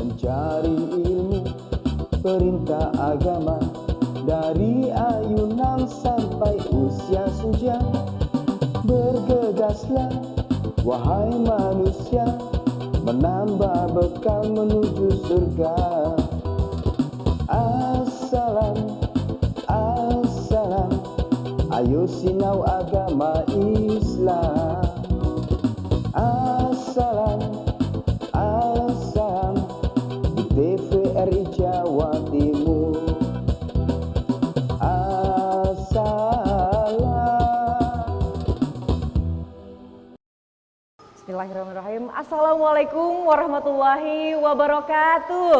mencari ilmu perintah agama, dari ayunan sampai usia senja. Bergegaslah wahai manusia, menambah bekal menuju surga. Assalam, assalam, ayo sinau agama Islam. Assalam, assalam, di TVRI Jawa Timur. Bismillahirrahmanirrahim. Assalamualaikum warahmatullahi wabarakatuh.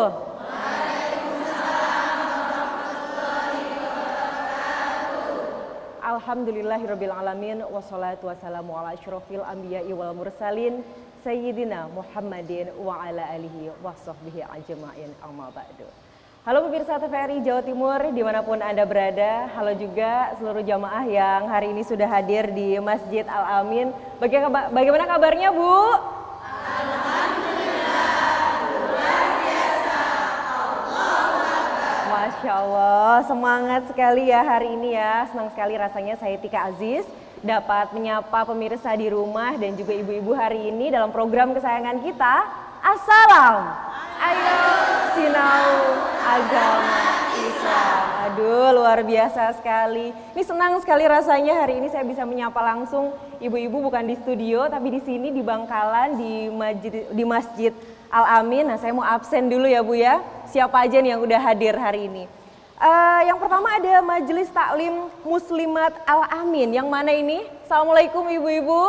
Alhamdulillahirabbil alamin, wassalatu wassalamu ala asyrofil anbiya'i wal mursalin sayyidina Muhammadin wa ala alihi wa sahbihi ajma'in, amma ba'du. Halo pemirsa TVRI Jawa Timur dimanapun Anda berada, halo juga seluruh jamaah yang hari ini sudah hadir di Masjid Al-Amin. Bagaimana kabarnya, Bu? Masya Allah, semangat sekali ya hari ini ya. Senang sekali rasanya saya Tika Aziz dapat menyapa pemirsa di rumah dan juga ibu-ibu hari ini dalam program kesayangan kita. Assalam, ayo sinau agama Islam. Aduh, luar biasa sekali. Ini senang sekali rasanya hari ini saya bisa menyapa langsung ibu-ibu, bukan di studio tapi di sini di Bangkalan di Masjid Al-Amin. Nah, saya mau absen dulu ya Bu ya. Siapa aja nih yang udah hadir hari ini? Yang pertama ada Majelis Taklim Muslimat Al-Amin. Yang mana ini? Assalamualaikum ibu-ibu.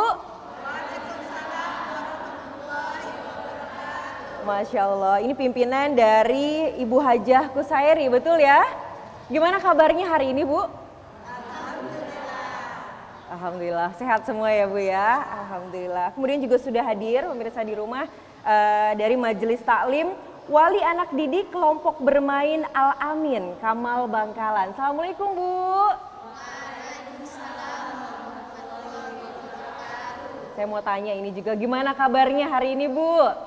Masya Allah, ini pimpinan dari Ibu Hajah Kusairi, betul ya? Gimana kabarnya hari ini Bu? Alhamdulillah, sehat semua ya Bu ya. Alhamdulillah. Kemudian juga sudah hadir pemirsa di rumah dari Majelis Taklim Wali Anak Didik Kelompok Bermain Al-Amin, Kamal Bangkalan. Assalamualaikum Bu. Saya mau tanya ini juga, gimana kabarnya hari ini Bu?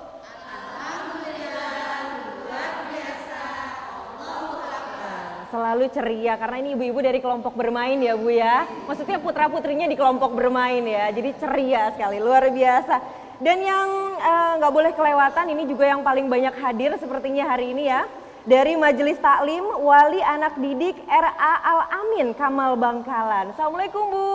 Selalu ceria karena ini ibu-ibu dari kelompok bermain ya Bu ya. Maksudnya putra-putrinya di kelompok bermain ya. Jadi ceria sekali, luar biasa. Dan yang nggak boleh kelewatan ini juga yang paling banyak hadir sepertinya hari ini ya. Dari Majelis Taklim Wali Anak Didik RA Al-Amin Kamal Bangkalan. Assalamualaikum Bu.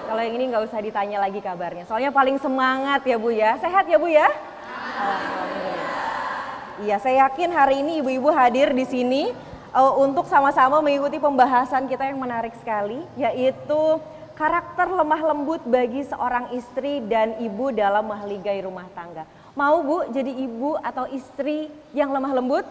Kalau yang ini nggak usah ditanya lagi kabarnya. Soalnya paling semangat ya Bu ya. Sehat ya Bu ya? Iya, saya yakin hari ini ibu-ibu hadir di sini untuk sama-sama mengikuti pembahasan kita yang menarik sekali, yaitu karakter lemah lembut bagi seorang istri dan ibu dalam mahligai rumah tangga. Mau Bu jadi ibu atau istri yang lemah lembut?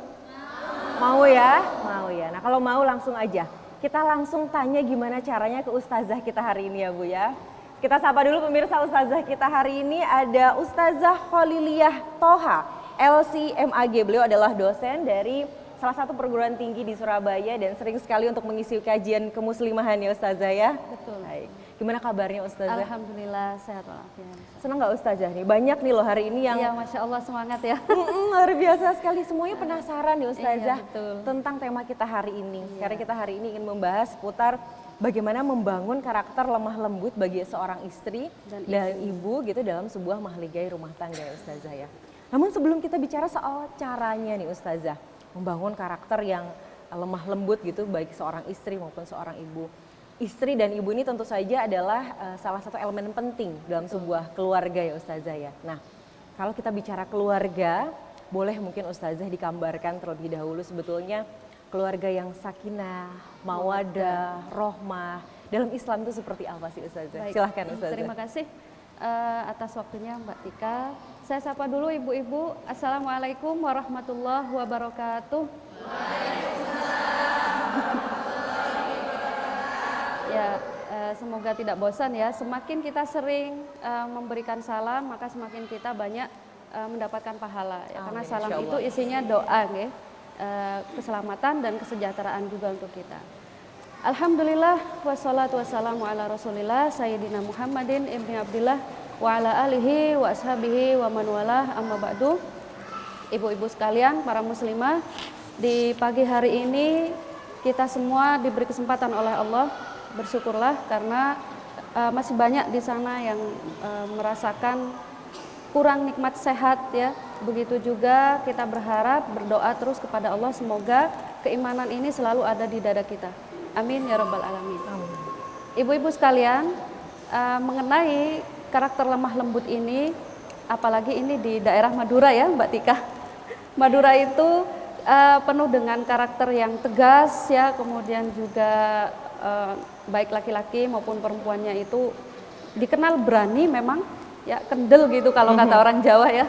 Mau ya? Mau ya. Nah kalau mau langsung aja. Kita langsung tanya gimana caranya ke ustazah kita hari ini ya Bu ya. Kita sapa dulu pemirsa ustazah kita hari ini, ada Ustazah Kholiliyah Toha, LC.MAG. Beliau adalah dosen dari salah satu perguruan tinggi di Surabaya dan sering sekali untuk mengisi kajian kemuslimahan ya Ustazah ya. Betul. Baik. Gimana kabarnya Ustazah? Alhamdulillah sehat walafiat. Senang nggak Ustazah nih? Banyak nih loh hari ini yang Iya, Masya Allah semangat ya. luar biasa sekali. Semuanya penasaran nih Ustazah Iya, betul. tentang tema kita hari ini. Iya. Karena kita hari ini ingin membahas seputar bagaimana membangun karakter lemah lembut bagi seorang istri dan ibu gitu dalam sebuah mahligai rumah tangga ya Ustazah ya. Namun sebelum kita bicara soal caranya nih Ustazah, membangun karakter yang lemah lembut gitu baik seorang istri maupun seorang ibu. Istri dan ibu ini tentu saja adalah salah satu elemen penting dalam sebuah keluarga ya Ustazah ya. Nah, kalau kita bicara keluarga, boleh mungkin Ustazah digambarkan terlebih dahulu sebetulnya keluarga yang sakinah, mawadah, rohmah. Dalam Islam itu seperti apa sih Ustazah? Baik. Silahkan Ustazah. Terima kasih atas waktunya Mbak Tika. Saya sapa dulu ibu-ibu. Assalamualaikum warahmatullahi wabarakatuh. Ya, semoga tidak bosan ya. Semakin kita sering memberikan salam, maka semakin kita banyak mendapatkan pahala. Ya. Karena Amin, salam insya itu Allah. isinya doa, ya. Keselamatan dan kesejahteraan juga untuk kita. Alhamdulillah wassalatu wassalamu ala Rasulillah Sayyidina Muhammadin ibni Abdillah wa ala alihi wa ashabihi wa man walah, amma ba'du. Ibu-ibu sekalian, para muslimah, di pagi hari ini kita semua diberi kesempatan oleh Allah. Bersyukurlah karena masih banyak di sana yang merasakan kurang nikmat sehat ya. Begitu juga kita berharap, berdoa terus kepada Allah semoga keimanan ini selalu ada di dada kita. Amin ya rabbal alamin. Ibu-ibu sekalian, mengenai karakter lemah lembut ini, apalagi ini di daerah Madura ya Mbak Tika. Madura itu penuh dengan karakter yang tegas ya, kemudian juga baik laki-laki maupun perempuannya itu dikenal berani memang ya, kendel gitu kalau kata orang Jawa ya.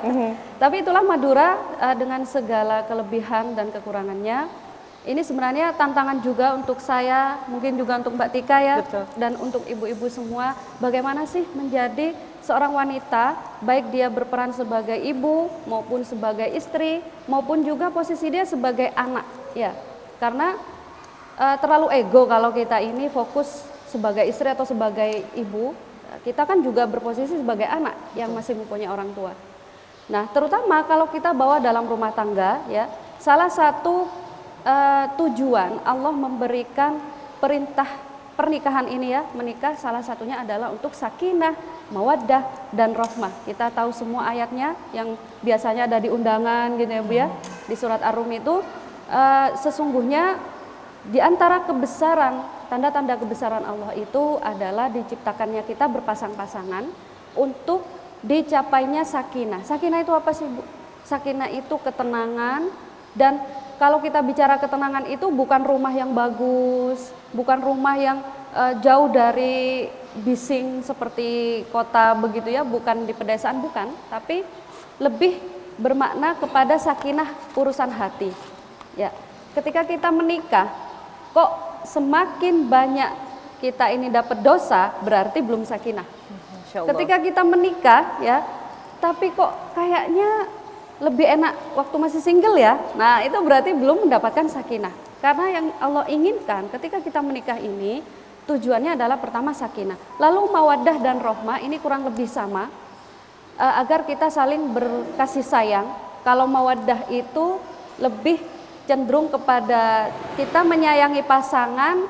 Tapi itulah Madura dengan segala kelebihan dan kekurangannya. Ini sebenarnya tantangan juga untuk saya, mungkin juga untuk Mbak Tika ya. Betul. Dan untuk ibu-ibu semua, bagaimana sih menjadi seorang wanita, baik dia berperan sebagai ibu maupun sebagai istri maupun juga posisi dia sebagai anak ya. Karena terlalu ego kalau kita ini fokus sebagai istri atau sebagai ibu, kita kan juga berposisi sebagai anak yang masih mempunyai orang tua. Nah, terutama kalau kita bawa dalam rumah tangga ya, salah satu tujuan Allah memberikan perintah pernikahan ini ya, menikah salah satunya adalah untuk sakinah, mawaddah dan rahmah. Kita tahu semua ayatnya yang biasanya ada di undangan gitu ya Bu ya, di surat Ar-Rum itu sesungguhnya di antara kebesaran, tanda-tanda kebesaran Allah itu adalah diciptakannya kita berpasang-pasangan untuk dicapainya sakinah. Sakinah itu apa sih Bu? Sakinah itu ketenangan, dan kalau kita bicara ketenangan itu bukan rumah yang bagus, bukan rumah yang jauh dari bising seperti kota begitu ya, bukan di pedesaan, bukan, tapi lebih bermakna kepada sakinah urusan hati. Ya, ketika kita menikah, kok semakin banyak kita ini dapat dosa, berarti belum sakinah. Ketika kita menikah ya, tapi kok kayaknya lebih enak waktu masih single ya, nah itu berarti belum mendapatkan sakinah. Karena yang Allah inginkan ketika kita menikah ini tujuannya adalah pertama sakinah, lalu mawaddah dan rohmah ini kurang lebih sama, agar kita saling berkasih sayang. Kalau mawaddah itu lebih cenderung kepada kita menyayangi pasangan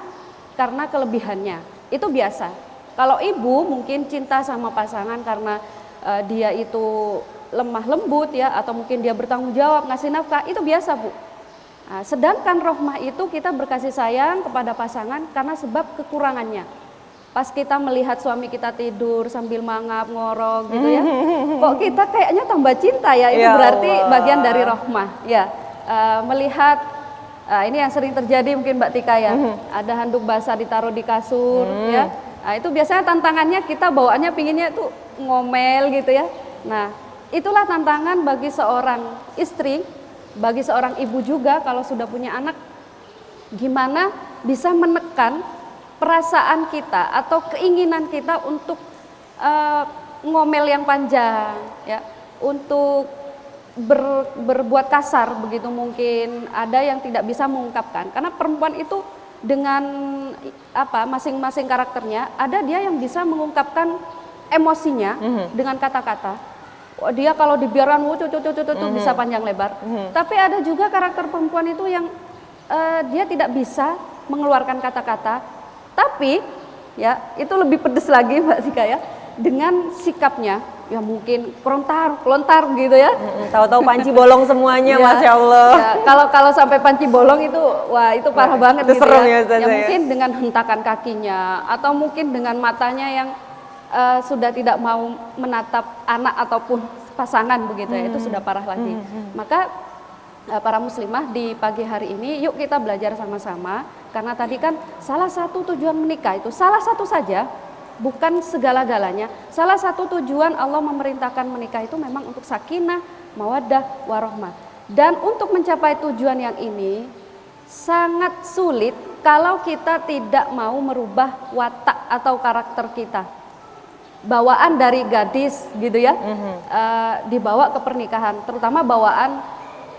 karena kelebihannya, itu biasa. Kalau ibu mungkin cinta sama pasangan karena dia itu lemah lembut ya, atau mungkin dia bertanggung jawab ngasih nafkah, itu biasa Bu. Nah, sedangkan rohmah itu kita berkasih sayang kepada pasangan karena sebab kekurangannya. Pas kita melihat suami kita tidur sambil mangap ngorok gitu ya, kok kita kayaknya tambah cinta ya, itu berarti bagian dari rohmah ya. Melihat ini yang sering terjadi mungkin Mbak Tika ya, ada handuk basah ditaruh di kasur ya. Nah, itu biasanya tantangannya kita bawaannya pinginnya tuh ngomel gitu ya. Nah, itulah tantangan bagi seorang istri, bagi seorang ibu juga kalau sudah punya anak, gimana bisa menekan perasaan kita atau keinginan kita untuk ngomel yang panjang ya, untuk berbuat kasar begitu, mungkin ada yang tidak bisa mengungkapkan karena perempuan itu dengan masing-masing karakternya, ada dia yang bisa mengungkapkan emosinya dengan kata-kata. Dia kalau dibiarkan bisa panjang lebar. Tapi ada juga karakter perempuan itu yang dia tidak bisa mengeluarkan kata-kata, tapi ya itu lebih pedes lagi Mbak Tika ya, dengan sikapnya ya mungkin kelontar gitu ya. Tahu-tahu panci bolong semuanya, ya, Masya Allah. Ya, kalau sampai panci bolong itu, wah itu parah banget itu gitu serem ya. Ya, mungkin dengan hentakan kakinya atau mungkin dengan matanya yang sudah tidak mau menatap anak ataupun pasangan begitu ya, itu sudah parah lagi. Maka para muslimah di pagi hari ini yuk kita belajar sama-sama, karena tadi kan salah satu tujuan menikah itu, salah satu saja, bukan segala-galanya. Salah satu tujuan Allah memerintahkan menikah itu memang untuk sakinah, mawaddah, warohmah. Dan untuk mencapai tujuan yang ini sangat sulit kalau kita tidak mau merubah watak atau karakter kita. Bawaan dari gadis gitu ya, dibawa ke pernikahan, terutama bawaan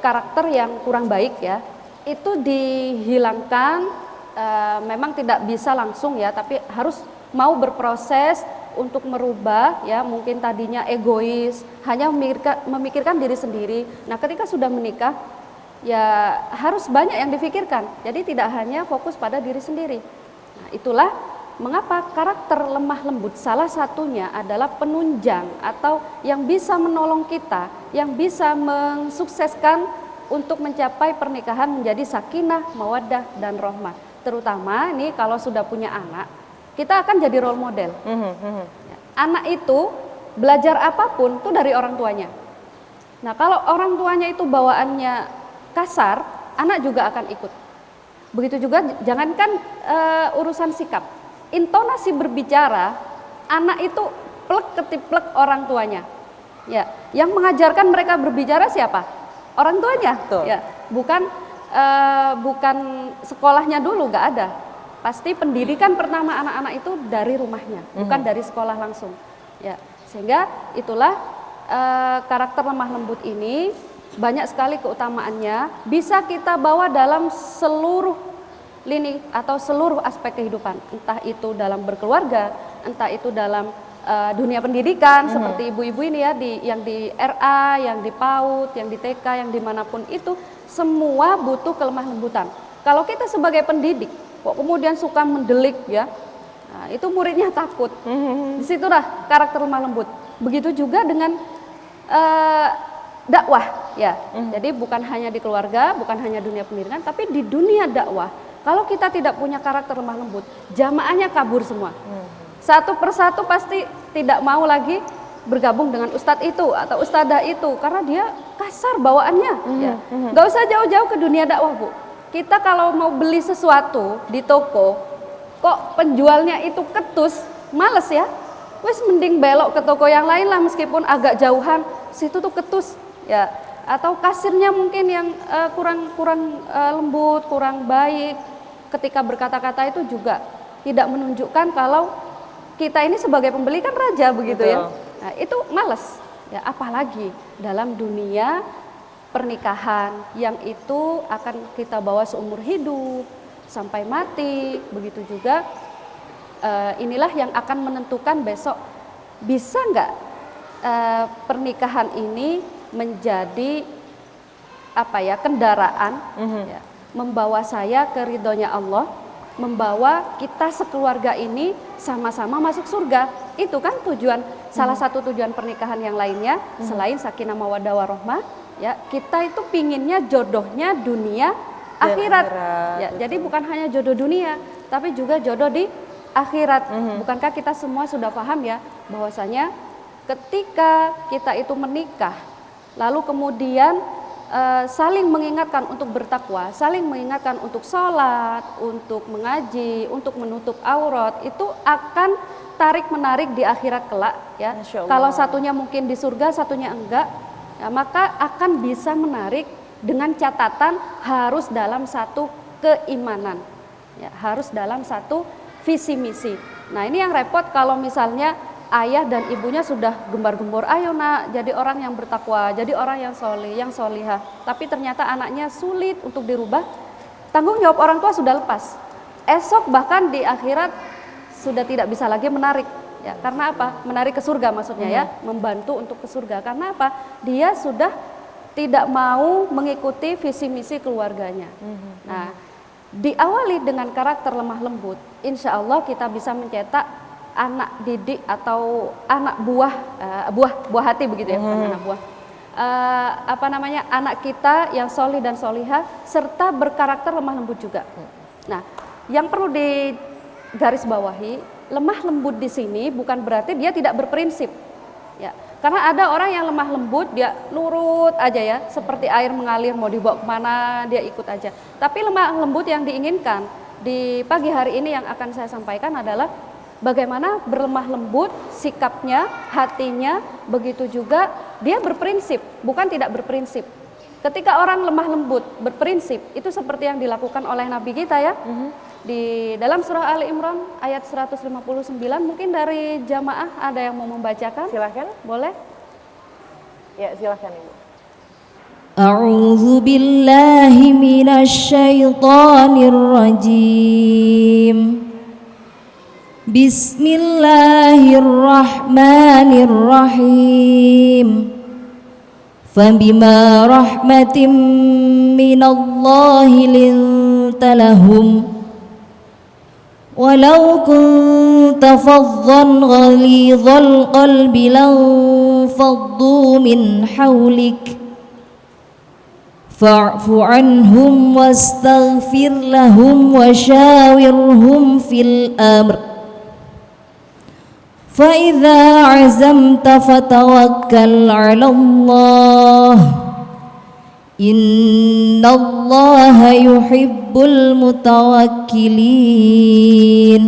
karakter yang kurang baik ya, itu dihilangkan memang tidak bisa langsung ya, tapi harus mau berproses untuk merubah ya, mungkin tadinya egois, hanya memikirkan diri sendiri. Nah, ketika sudah menikah ya harus banyak yang difikirkan. Jadi tidak hanya fokus pada diri sendiri. Nah, itulah mengapa karakter lemah lembut salah satunya adalah penunjang atau yang bisa menolong kita, yang bisa mensukseskan untuk mencapai pernikahan menjadi sakinah, mawaddah dan rahmah. Terutama ini kalau sudah punya anak, kita akan jadi role model. Anak itu belajar apapun itu dari orang tuanya. Nah, kalau orang tuanya itu bawaannya kasar, anak juga akan ikut. Begitu juga jangankan urusan sikap, intonasi berbicara, anak itu plek ketiplek orang tuanya. Ya, yang mengajarkan mereka berbicara siapa? Orang tuanya. Betul. Ya, bukan sekolahnya dulu, nggak ada. Pasti pendidikan pertama anak-anak itu dari rumahnya, bukan dari sekolah langsung. Ya, sehingga itulah karakter lemah lembut ini banyak sekali keutamaannya, bisa kita bawa dalam seluruh lini atau seluruh aspek kehidupan, entah itu dalam berkeluarga, entah itu dalam dunia pendidikan seperti ibu-ibu ini ya, yang di RA, yang di PAUD, yang di TK, yang dimanapun itu semua butuh kelemah lembutan. Kalau kita sebagai pendidik kok kemudian suka mendelik ya, nah, itu muridnya takut. Disitulah karakter lemah lembut. Begitu juga dengan dakwah ya. Jadi bukan hanya di keluarga, bukan hanya dunia pendidikan, tapi di dunia dakwah. Kalau kita tidak punya karakter lemah lembut, jamaahnya kabur semua. Satu persatu pasti tidak mau lagi bergabung dengan ustadz itu atau ustadzah itu karena dia kasar bawaannya. Ya. Gak usah jauh-jauh ke dunia dakwah, Bu. Kita kalau mau beli sesuatu di toko, kok penjualnya itu ketus, males ya. Wes mending belok ke toko yang lain lah meskipun agak jauhan, situ tuh ketus ya. Atau kasirnya mungkin yang kurang lembut, kurang baik. Ketika berkata-kata itu juga tidak menunjukkan kalau kita ini sebagai pembeli kan raja begitu. Betul. Ya. Nah, itu males. Ya, apalagi dalam dunia pernikahan yang itu akan kita bawa seumur hidup sampai mati. Begitu juga inilah yang akan menentukan besok bisa nggak pernikahan ini menjadi apa ya, kendaraan ya, membawa saya ke ridhonya Allah, membawa kita sekeluarga ini sama-sama masuk surga. Itu kan tujuan, salah satu tujuan pernikahan yang lainnya selain sakinah mawaddah warahmah ya, kita itu pinginnya jodohnya dunia akhirat ya. Jadi bukan hanya jodoh dunia tapi juga jodoh di akhirat. Bukankah kita semua sudah paham ya bahwasanya ketika kita itu menikah lalu kemudian saling mengingatkan untuk bertakwa, saling mengingatkan untuk sholat, untuk mengaji, untuk menutup aurat, itu akan tarik menarik di akhirat kelak ya. Kalau satunya mungkin di surga, satunya enggak, ya, maka akan bisa menarik dengan catatan harus dalam satu keimanan, ya, harus dalam satu visi misi. Nah, ini yang repot kalau misalnya ayah dan ibunya sudah gembar-gembor, ayo nak jadi orang yang bertakwa, jadi orang yang soleh, yang solihah. Tapi ternyata anaknya sulit untuk dirubah, tanggung jawab orang tua sudah lepas. Esok bahkan di akhirat sudah tidak bisa lagi menarik. Ya, karena apa? Menarik ke surga maksudnya ya, membantu untuk ke surga. Karena apa? Dia sudah tidak mau mengikuti visi misi keluarganya. Nah, diawali dengan karakter lemah lembut, insya Allah kita bisa mencetak anak didik atau anak buah hati begitu ya, anak buah. Anak kita yang solih dan solihah serta berkarakter lemah lembut juga. Nah, yang perlu digarisbawahi, lemah lembut di sini bukan berarti dia tidak berprinsip. Ya, karena ada orang yang lemah lembut, dia nurut aja ya, seperti air mengalir mau dibawa kemana dia ikut aja. Tapi lemah lembut yang diinginkan di pagi hari ini yang akan saya sampaikan adalah bagaimana berlemah lembut sikapnya, hatinya, begitu juga dia berprinsip, bukan tidak berprinsip. Ketika orang lemah lembut, berprinsip, itu seperti yang dilakukan oleh Nabi kita ya. Di dalam surah Ali Imran ayat 159, mungkin dari jamaah ada yang mau membacakan? Silahkan. Boleh? Ya, silahkan Ibu. أعوذ بالله من الشيطان الرجيم بسم الله الرحمن الرحيم فبما رحمة من الله لنت لهم ولو كنت فظا غليظ القلب لانفضوا من حولك فاعف عنهم واستغفر لهم وشاورهم في الأمر فإذا عزمت فتوكل على الله إن الله يحب المتوكلين.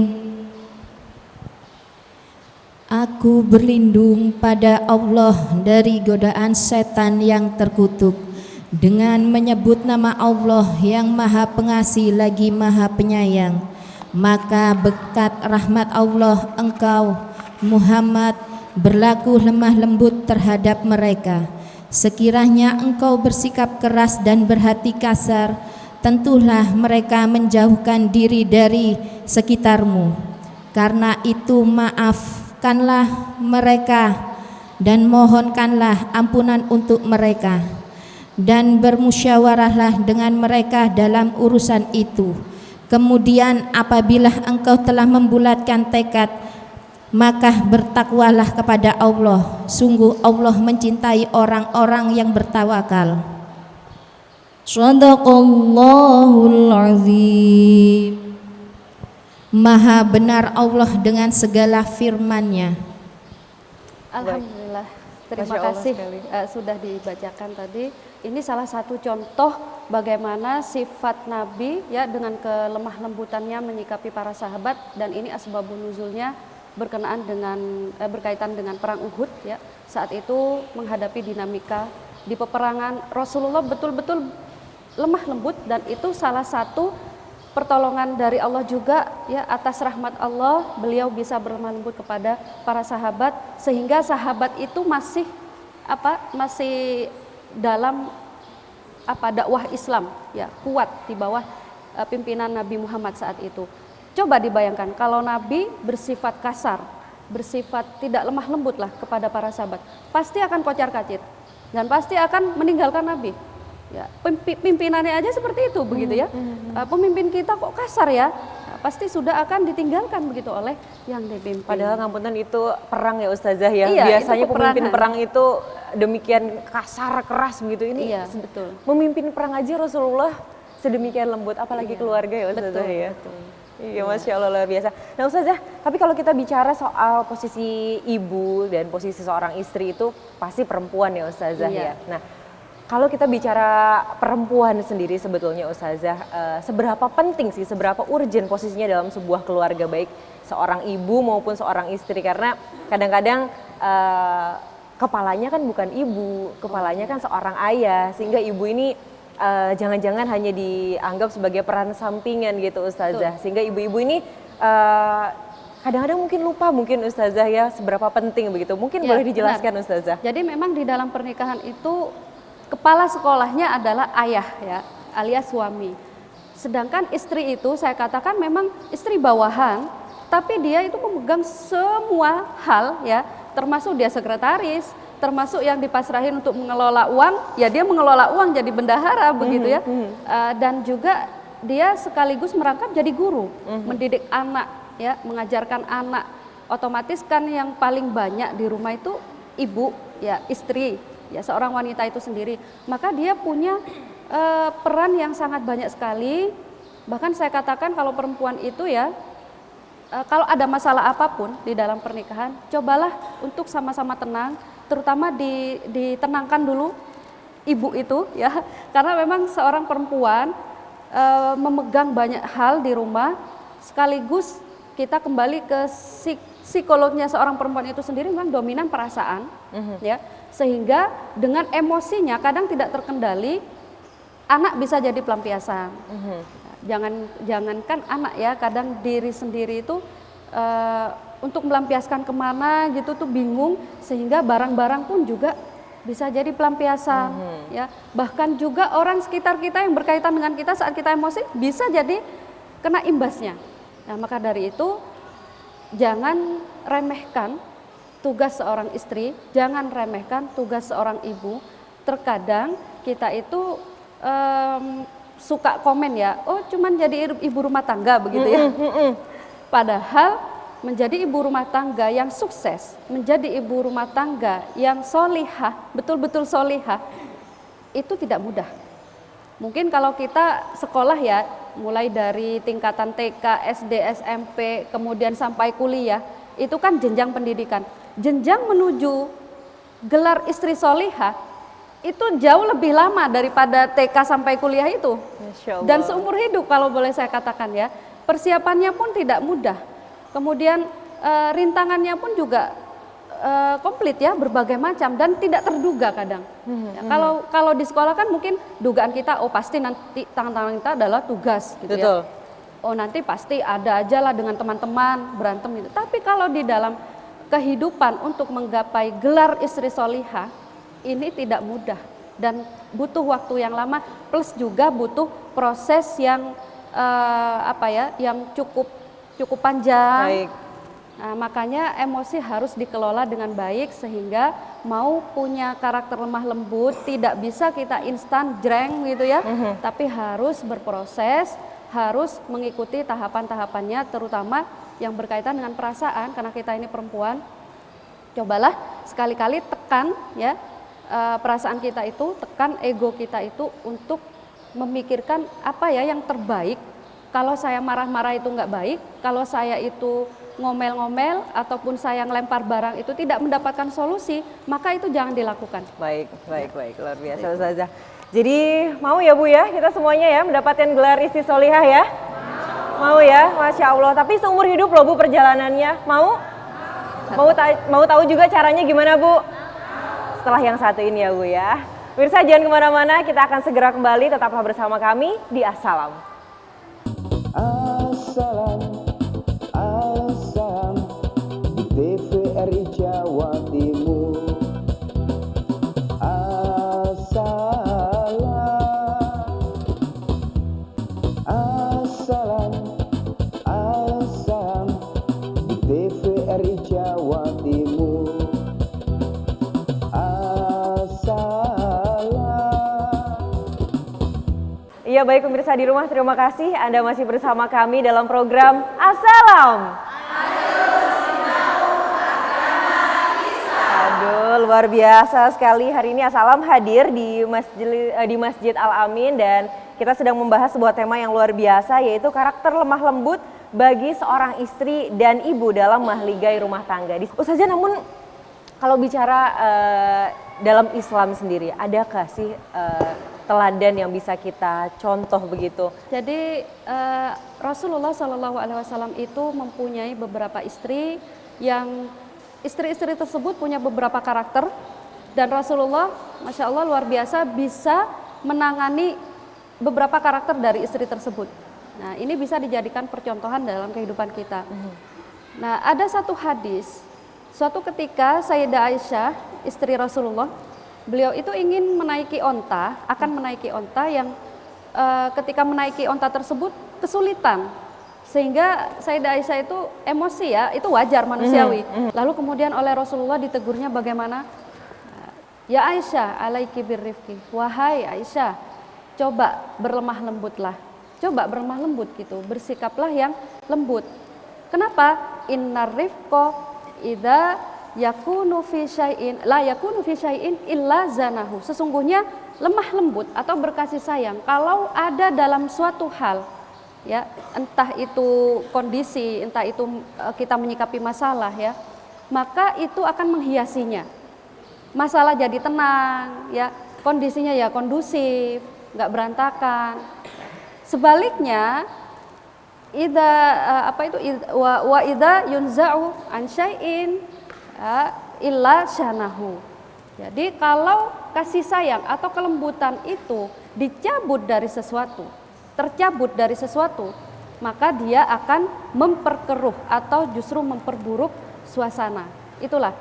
Aku berlindung pada Allah dari godaan setan yang terkutuk dengan menyebut nama Allah yang Maha Pengasih lagi Maha Penyayang. Maka berkat rahmat Allah engkau Muhammad berlaku lemah lembut terhadap mereka. Sekiranya engkau bersikap keras dan berhati kasar, tentulah mereka menjauhkan diri dari sekitarmu. Karena itu maafkanlah mereka dan mohonkanlah ampunan untuk mereka, dan bermusyawarahlah dengan mereka dalam urusan itu. Kemudian apabila engkau telah membulatkan tekad, maka bertakwalah kepada Allah. Sungguh Allah mencintai orang-orang yang bertawakal. Shadaqallahul azim. Maha benar Allah dengan segala firman-Nya. Alhamdulillah. Terima Masya Allah kasih sekali. sudah dibacakan tadi. Ini salah satu contoh bagaimana sifat Nabi ya dengan kelemah lembutannya menyikapi para sahabat, dan ini asbabun nuzulnya berkaitan dengan perang Uhud ya. Saat itu menghadapi dinamika di peperangan, Rasulullah betul-betul lemah lembut, dan itu salah satu pertolongan dari Allah juga ya, atas rahmat Allah beliau bisa berlemah lembut kepada para sahabat, sehingga sahabat itu masih dalam dakwah Islam ya, kuat di bawah pimpinan Nabi Muhammad saat itu. Coba dibayangkan kalau Nabi bersifat kasar, bersifat tidak lemah lembut lah kepada para sahabat, pasti akan kocar-kacir dan pasti akan meninggalkan Nabi. Ya, pimpinannya aja seperti itu begitu ya. Pemimpin kita kok kasar ya, pasti sudah akan ditinggalkan begitu oleh yang dipimpin. Padahal ngapunten itu perang ya Ustazah ya. Iya, Biasanya itu pemimpin peperangan. perang itu demikian kasar keras begitu. Ini Iya, betul. memimpin perang aja Rasulullah sedemikian lembut, apalagi Iya, keluarga ya Ustazah betul, ya. betul. Iya, Masya Allah, luar biasa. Nah Ustazah, tapi kalau kita bicara soal posisi ibu dan posisi seorang istri itu pasti perempuan ya Ustazah Iya. ya. Nah kalau kita bicara perempuan sendiri sebetulnya Ustazah, seberapa penting sih, seberapa urgent posisinya dalam sebuah keluarga, baik seorang ibu maupun seorang istri, karena kadang-kadang kepalanya kan bukan ibu, kepalanya kan seorang ayah, sehingga ibu ini jangan-jangan hanya dianggap sebagai peran sampingan gitu Ustazah. Betul. Sehingga ibu-ibu ini kadang-kadang mungkin lupa mungkin Ustazah ya seberapa penting begitu. Mungkin Ya, boleh dijelaskan benar. Ustazah. Jadi memang di dalam pernikahan itu kepala sekolahnya adalah ayah ya, alias suami. Sedangkan istri itu saya katakan memang istri bawahan, tapi dia itu memegang semua hal ya, termasuk dia sekretaris, termasuk yang dipasrahin untuk mengelola uang, ya dia mengelola uang jadi bendahara begitu ya. Dan juga dia sekaligus merangkap jadi guru, mendidik anak ya, mengajarkan anak. Otomatis kan yang paling banyak di rumah itu ibu ya, istri ya, seorang wanita itu sendiri. Maka dia punya peran yang sangat banyak sekali. Bahkan saya katakan kalau perempuan itu ya, kalau ada masalah apapun di dalam pernikahan, cobalah untuk sama-sama tenang, terutama ditenangkan dulu ibu itu ya, karena memang seorang perempuan memegang banyak hal di rumah, sekaligus kita kembali ke psikolognya seorang perempuan itu sendiri memang dominan perasaan ya, sehingga dengan emosinya kadang tidak terkendali, anak bisa jadi pelampiasan. Jangankan anak ya, kadang diri sendiri itu untuk melampiaskan kemana gitu tuh bingung, sehingga barang-barang pun juga bisa jadi pelampiasan, ya. Bahkan juga orang sekitar kita yang berkaitan dengan kita saat kita emosi bisa jadi kena imbasnya. Nah, maka dari itu jangan remehkan tugas seorang istri, jangan remehkan tugas seorang ibu. Terkadang kita itu suka komen ya, oh cuman jadi ibu rumah tangga begitu ya. Padahal menjadi ibu rumah tangga yang sukses, menjadi ibu rumah tangga yang solihah, betul-betul solihah, itu tidak mudah. Mungkin kalau kita sekolah ya, mulai dari tingkatan TK, SD, SMP, kemudian sampai kuliah, itu kan jenjang pendidikan. Jenjang menuju gelar istri solihah, itu jauh lebih lama daripada TK sampai kuliah itu. Masya Allah. Dan seumur hidup kalau boleh saya katakan ya, persiapannya pun tidak mudah. Kemudian rintangannya pun juga komplit ya, berbagai macam dan tidak terduga kadang. Ya, kalau di sekolah kan mungkin dugaan kita, oh pasti nanti tangan-tangan kita adalah tugas gitu. Betul. Ya. Oh nanti pasti ada aja lah dengan teman-teman berantem gitu. Tapi kalau di dalam kehidupan untuk menggapai gelar istri solihah ini tidak mudah dan butuh waktu yang lama, plus juga butuh proses yang yang cukup panjang. Baik. Nah, makanya emosi harus dikelola dengan baik sehingga mau punya karakter lemah lembut tidak bisa kita instan jreng gitu ya, tapi harus berproses, harus mengikuti tahapan-tahapannya, terutama yang berkaitan dengan perasaan karena kita ini perempuan. Cobalah sekali-kali tekan ya perasaan kita itu, tekan ego kita itu untuk memikirkan apa ya yang terbaik. Kalau saya marah-marah itu nggak baik, kalau saya itu ngomel-ngomel ataupun saya ngelempar barang itu tidak mendapatkan solusi, maka itu jangan dilakukan. Baik, luar biasa Ustazah. Jadi mau ya Bu ya, kita semuanya ya mendapatkan gelar istri solihah ya? Mau ya, Masya Allah. Tapi seumur hidup loh Bu perjalanannya, mau? Mau tahu juga caranya gimana Bu? Setelah yang satu ini ya Bu ya. Pemirsa jangan kemana-mana, kita akan segera kembali, tetaplah bersama kami di Assalam. Assalam, assalam di TVRI Jawa Timur. Assalam, assalam, assalam di TVRI Jawa Timur. Iya baik pemirsa di rumah, terima kasih Anda masih bersama kami dalam program Assalam. Aduh luar biasa sekali, hari ini Assalam hadir di Masjid Al-Amin dan kita sedang membahas sebuah tema yang luar biasa, yaitu karakter lemah lembut bagi seorang istri dan ibu dalam mahligai rumah tangga. Ustazah, namun kalau bicara dalam Islam sendiri, adakah sih teladan yang bisa kita contoh begitu? Jadi Rasulullah SAW itu mempunyai beberapa istri yang istri-istri tersebut punya beberapa karakter dan Rasulullah, Masya Allah luar biasa bisa menangani beberapa karakter dari istri tersebut. Nah ini bisa dijadikan percontohan dalam kehidupan kita. Nah ada satu hadis, suatu ketika Sayyidah Aisyah istri Rasulullah, beliau itu ingin menaiki onta, akan menaiki onta yang ketika menaiki onta tersebut kesulitan. Sehingga Sayyidah Aisyah itu emosi ya, itu wajar manusiawi. Lalu kemudian oleh Rasulullah ditegurnya bagaimana? Ya Aisyah, alaiki birrifqi. Wahai Aisyah, coba berlemah lembutlah. Coba berlemah lembut gitu, bersikaplah yang lembut. Kenapa? Innar rifqa idza yakunu fi syai'in la yakunu fi syai'in illa zanahu. Sesungguhnya lemah lembut atau berkasih sayang kalau ada dalam suatu hal ya, entah itu kondisi, entah itu kita menyikapi masalah ya, maka itu akan menghiasinya. Masalah jadi tenang ya, kondisinya ya kondusif, nggak berantakan. Sebaliknya wa idza yunza'u an syai'in illa syanahu. Jadi kalau kasih sayang atau kelembutan itu dicabut dari sesuatu, tercabut dari sesuatu, maka dia akan memperkeruh atau justru memperburuk suasana. Itulah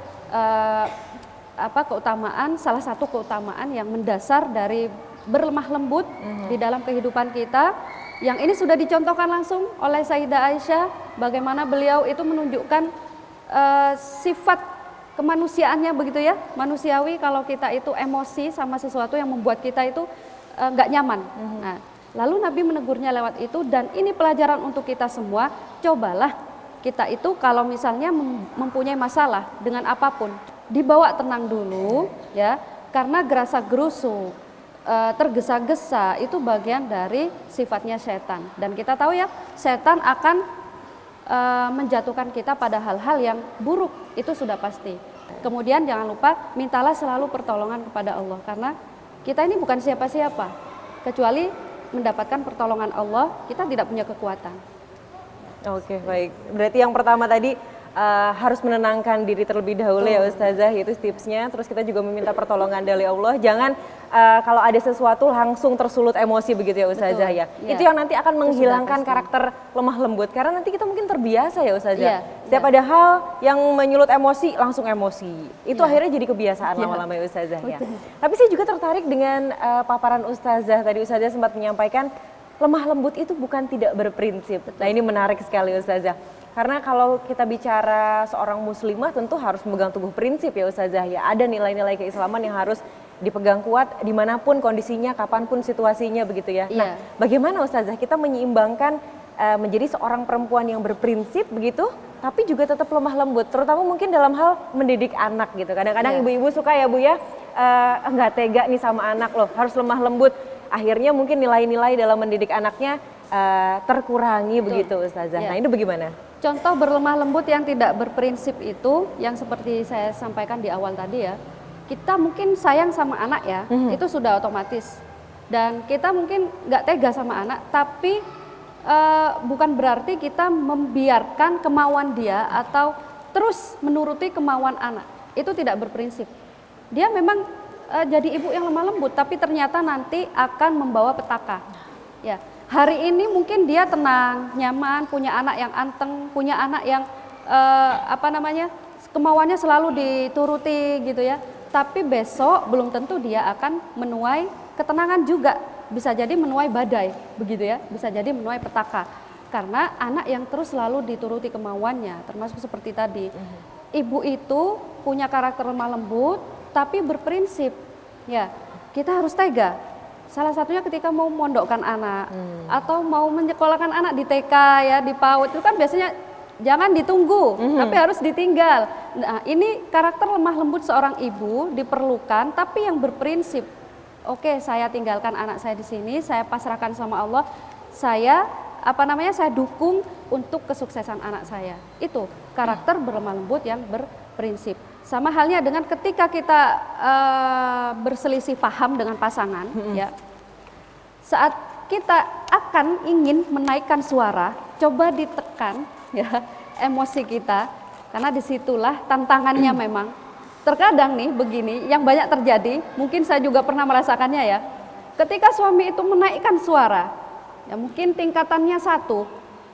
salah satu keutamaan yang mendasar dari berlemah lembut di dalam kehidupan kita, yang ini sudah dicontohkan langsung oleh Sayyidah Aisyah, bagaimana beliau itu menunjukkan sifat kemanusiaannya begitu ya, manusiawi kalau kita itu emosi sama sesuatu yang membuat kita itu nggak nyaman. Nah, lalu Nabi menegurnya lewat itu, dan ini pelajaran untuk kita semua. Cobalah kita itu kalau misalnya mempunyai masalah dengan apapun, dibawa tenang dulu ya, karena gerasa gerusu, tergesa-gesa itu bagian dari sifatnya setan, dan kita tahu ya, setan akan menjatuhkan kita pada hal-hal yang buruk, itu sudah pasti. Kemudian jangan lupa mintalah selalu pertolongan kepada Allah, karena kita ini bukan siapa-siapa, kecuali mendapatkan pertolongan Allah, kita tidak punya kekuatan. Oke, baik. Berarti yang pertama tadi harus menenangkan diri terlebih dahulu ya Ustazah, itu tipsnya. Terus kita juga meminta pertolongan dari Allah. Jangan kalau ada sesuatu langsung tersulut emosi begitu ya Ustazah ya. Itu yang nanti akan menghilangkan karakter lemah lembut. Karena nanti kita mungkin terbiasa ya Ustazah. Setiap ada hal yang menyulut emosi, langsung emosi. Itu akhirnya jadi kebiasaan lama-lama ya Ustazah ya. Tapi saya juga tertarik dengan paparan Ustazah. Tadi Ustazah sempat menyampaikan lemah lembut itu bukan tidak berprinsip. Nah ini menarik sekali Ustazah. Karena kalau kita bicara seorang muslimah tentu harus memegang teguh prinsip ya Ustazah ya. Ada nilai-nilai keislaman yang harus dipegang kuat dimanapun kondisinya, kapanpun situasinya begitu ya. Nah bagaimana Ustazah kita menyeimbangkan menjadi seorang perempuan yang berprinsip begitu, tapi juga tetap lemah lembut, terutama mungkin dalam hal mendidik anak gitu. Kadang-kadang ibu-ibu suka ya Bu ya, nggak tega nih sama anak loh, harus lemah lembut. Akhirnya mungkin nilai-nilai dalam mendidik anaknya terkurangi begitu Ustazah. Nah ini bagaimana? Contoh berlemah lembut yang tidak berprinsip itu, yang seperti saya sampaikan di awal tadi ya, kita mungkin sayang sama anak ya, itu sudah otomatis. Dan kita mungkin nggak tega sama anak, tapi bukan berarti kita membiarkan kemauan dia atau terus menuruti kemauan anak. Itu tidak berprinsip. Dia memang jadi ibu yang lemah lembut, tapi ternyata nanti akan membawa petaka. Ya. Hari ini mungkin dia tenang, nyaman, punya anak yang anteng, punya anak yang kemauannya selalu dituruti gitu ya. Tapi besok belum tentu dia akan menuai ketenangan juga. Bisa jadi menuai badai, begitu ya. Bisa jadi menuai petaka. Karena anak yang terus selalu dituruti kemauannya, termasuk seperti tadi. Ibu itu punya karakter lemah lembut, tapi berprinsip. Ya, kita harus tega. Salah satunya ketika mau mondokkan anak atau mau menyekolahkan anak di TK ya, di PAUD itu kan biasanya jangan ditunggu, tapi harus ditinggal. Nah, ini karakter lemah lembut seorang ibu diperlukan, tapi yang berprinsip. Oke, saya tinggalkan anak saya di sini, saya pasrahkan sama Allah, saya dukung untuk kesuksesan anak saya. Itu karakter berlemah lembut yang berprinsip. Sama halnya dengan ketika kita berselisih paham dengan pasangan, ya. Saat kita akan ingin menaikkan suara, coba ditekan ya emosi kita, karena disitulah tantangannya memang. Terkadang nih begini, yang banyak terjadi, mungkin saya juga pernah merasakannya ya. Ketika suami itu menaikkan suara, ya mungkin tingkatannya 1,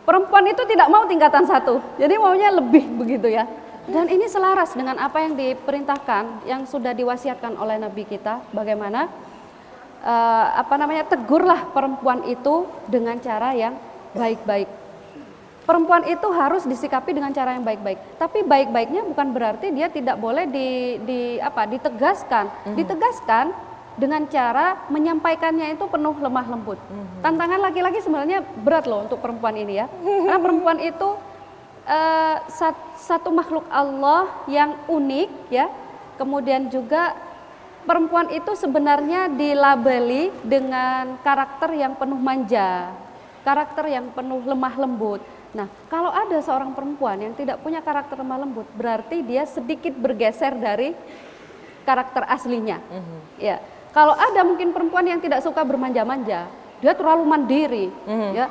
perempuan itu tidak mau tingkatan 1, jadi maunya lebih begitu ya. Dan ini selaras dengan apa yang diperintahkan, yang sudah diwasiatkan oleh Nabi kita, bagaimana tegurlah perempuan itu dengan cara yang baik-baik. Perempuan itu harus disikapi dengan cara yang baik-baik. Tapi baik-baiknya bukan berarti dia tidak boleh ditegaskan. Ditegaskan dengan cara menyampaikannya itu penuh lemah lembut. Tantangan laki-laki sebenarnya berat loh untuk perempuan ini ya. Karena perempuan itu satu makhluk Allah yang unik ya. Kemudian juga perempuan itu sebenarnya dilabeli dengan karakter yang penuh manja, karakter yang penuh lemah lembut. Nah, kalau ada seorang perempuan yang tidak punya karakter lemah lembut, berarti dia sedikit bergeser dari karakter aslinya. Ya, kalau ada mungkin perempuan yang tidak suka bermanja-manja, dia terlalu mandiri, ya.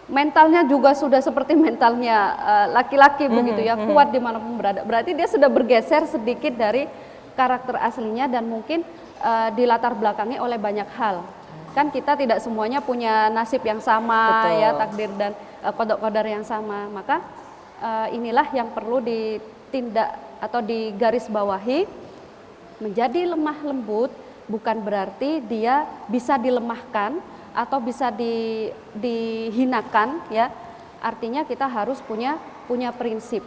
Mentalnya juga sudah seperti mentalnya laki-laki begitu ya, kuat dimanapun berada. Berarti dia sudah bergeser sedikit dari karakter aslinya dan mungkin dilatar belakangi oleh banyak hal. Kan kita tidak semuanya punya nasib yang sama. Betul. Ya, takdir dan kodok-kodar yang sama. Maka inilah yang perlu ditindak atau digarisbawahi. Menjadi lemah lembut bukan berarti dia bisa dilemahkan atau bisa dihinakan ya. Artinya kita harus punya prinsip.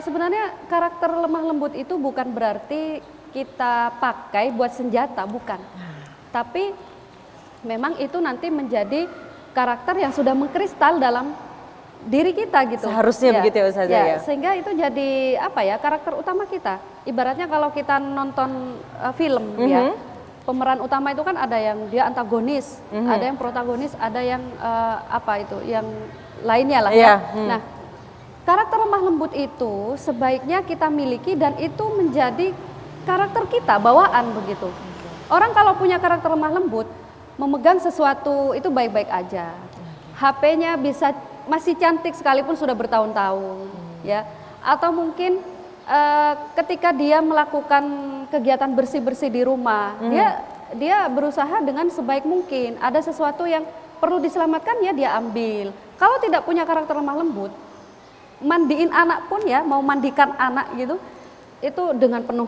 Sebenarnya karakter lemah lembut itu bukan berarti kita pakai buat senjata, bukan. Tapi memang itu nanti menjadi karakter yang sudah mengkristal dalam diri kita gitu. Seharusnya begitu ya Ustazah ya. Sehingga itu jadi apa ya, karakter utama kita. Ibaratnya kalau kita nonton film ya, pemeran utama itu kan ada yang dia antagonis, ada yang protagonis, ada yang yang lainnya lah ya. Nah, karakter lemah lembut itu sebaiknya kita miliki dan itu menjadi karakter kita, bawaan begitu. Orang kalau punya karakter lemah lembut, memegang sesuatu itu baik-baik aja. HP-nya bisa masih cantik sekalipun sudah bertahun-tahun, ya. Atau mungkin ketika dia melakukan kegiatan bersih-bersih di rumah, dia berusaha dengan sebaik mungkin. Ada sesuatu yang perlu diselamatkan ya dia ambil. Kalau tidak punya karakter lemah lembut, mandiin anak pun ya, mau mandikan anak gitu, itu dengan penuh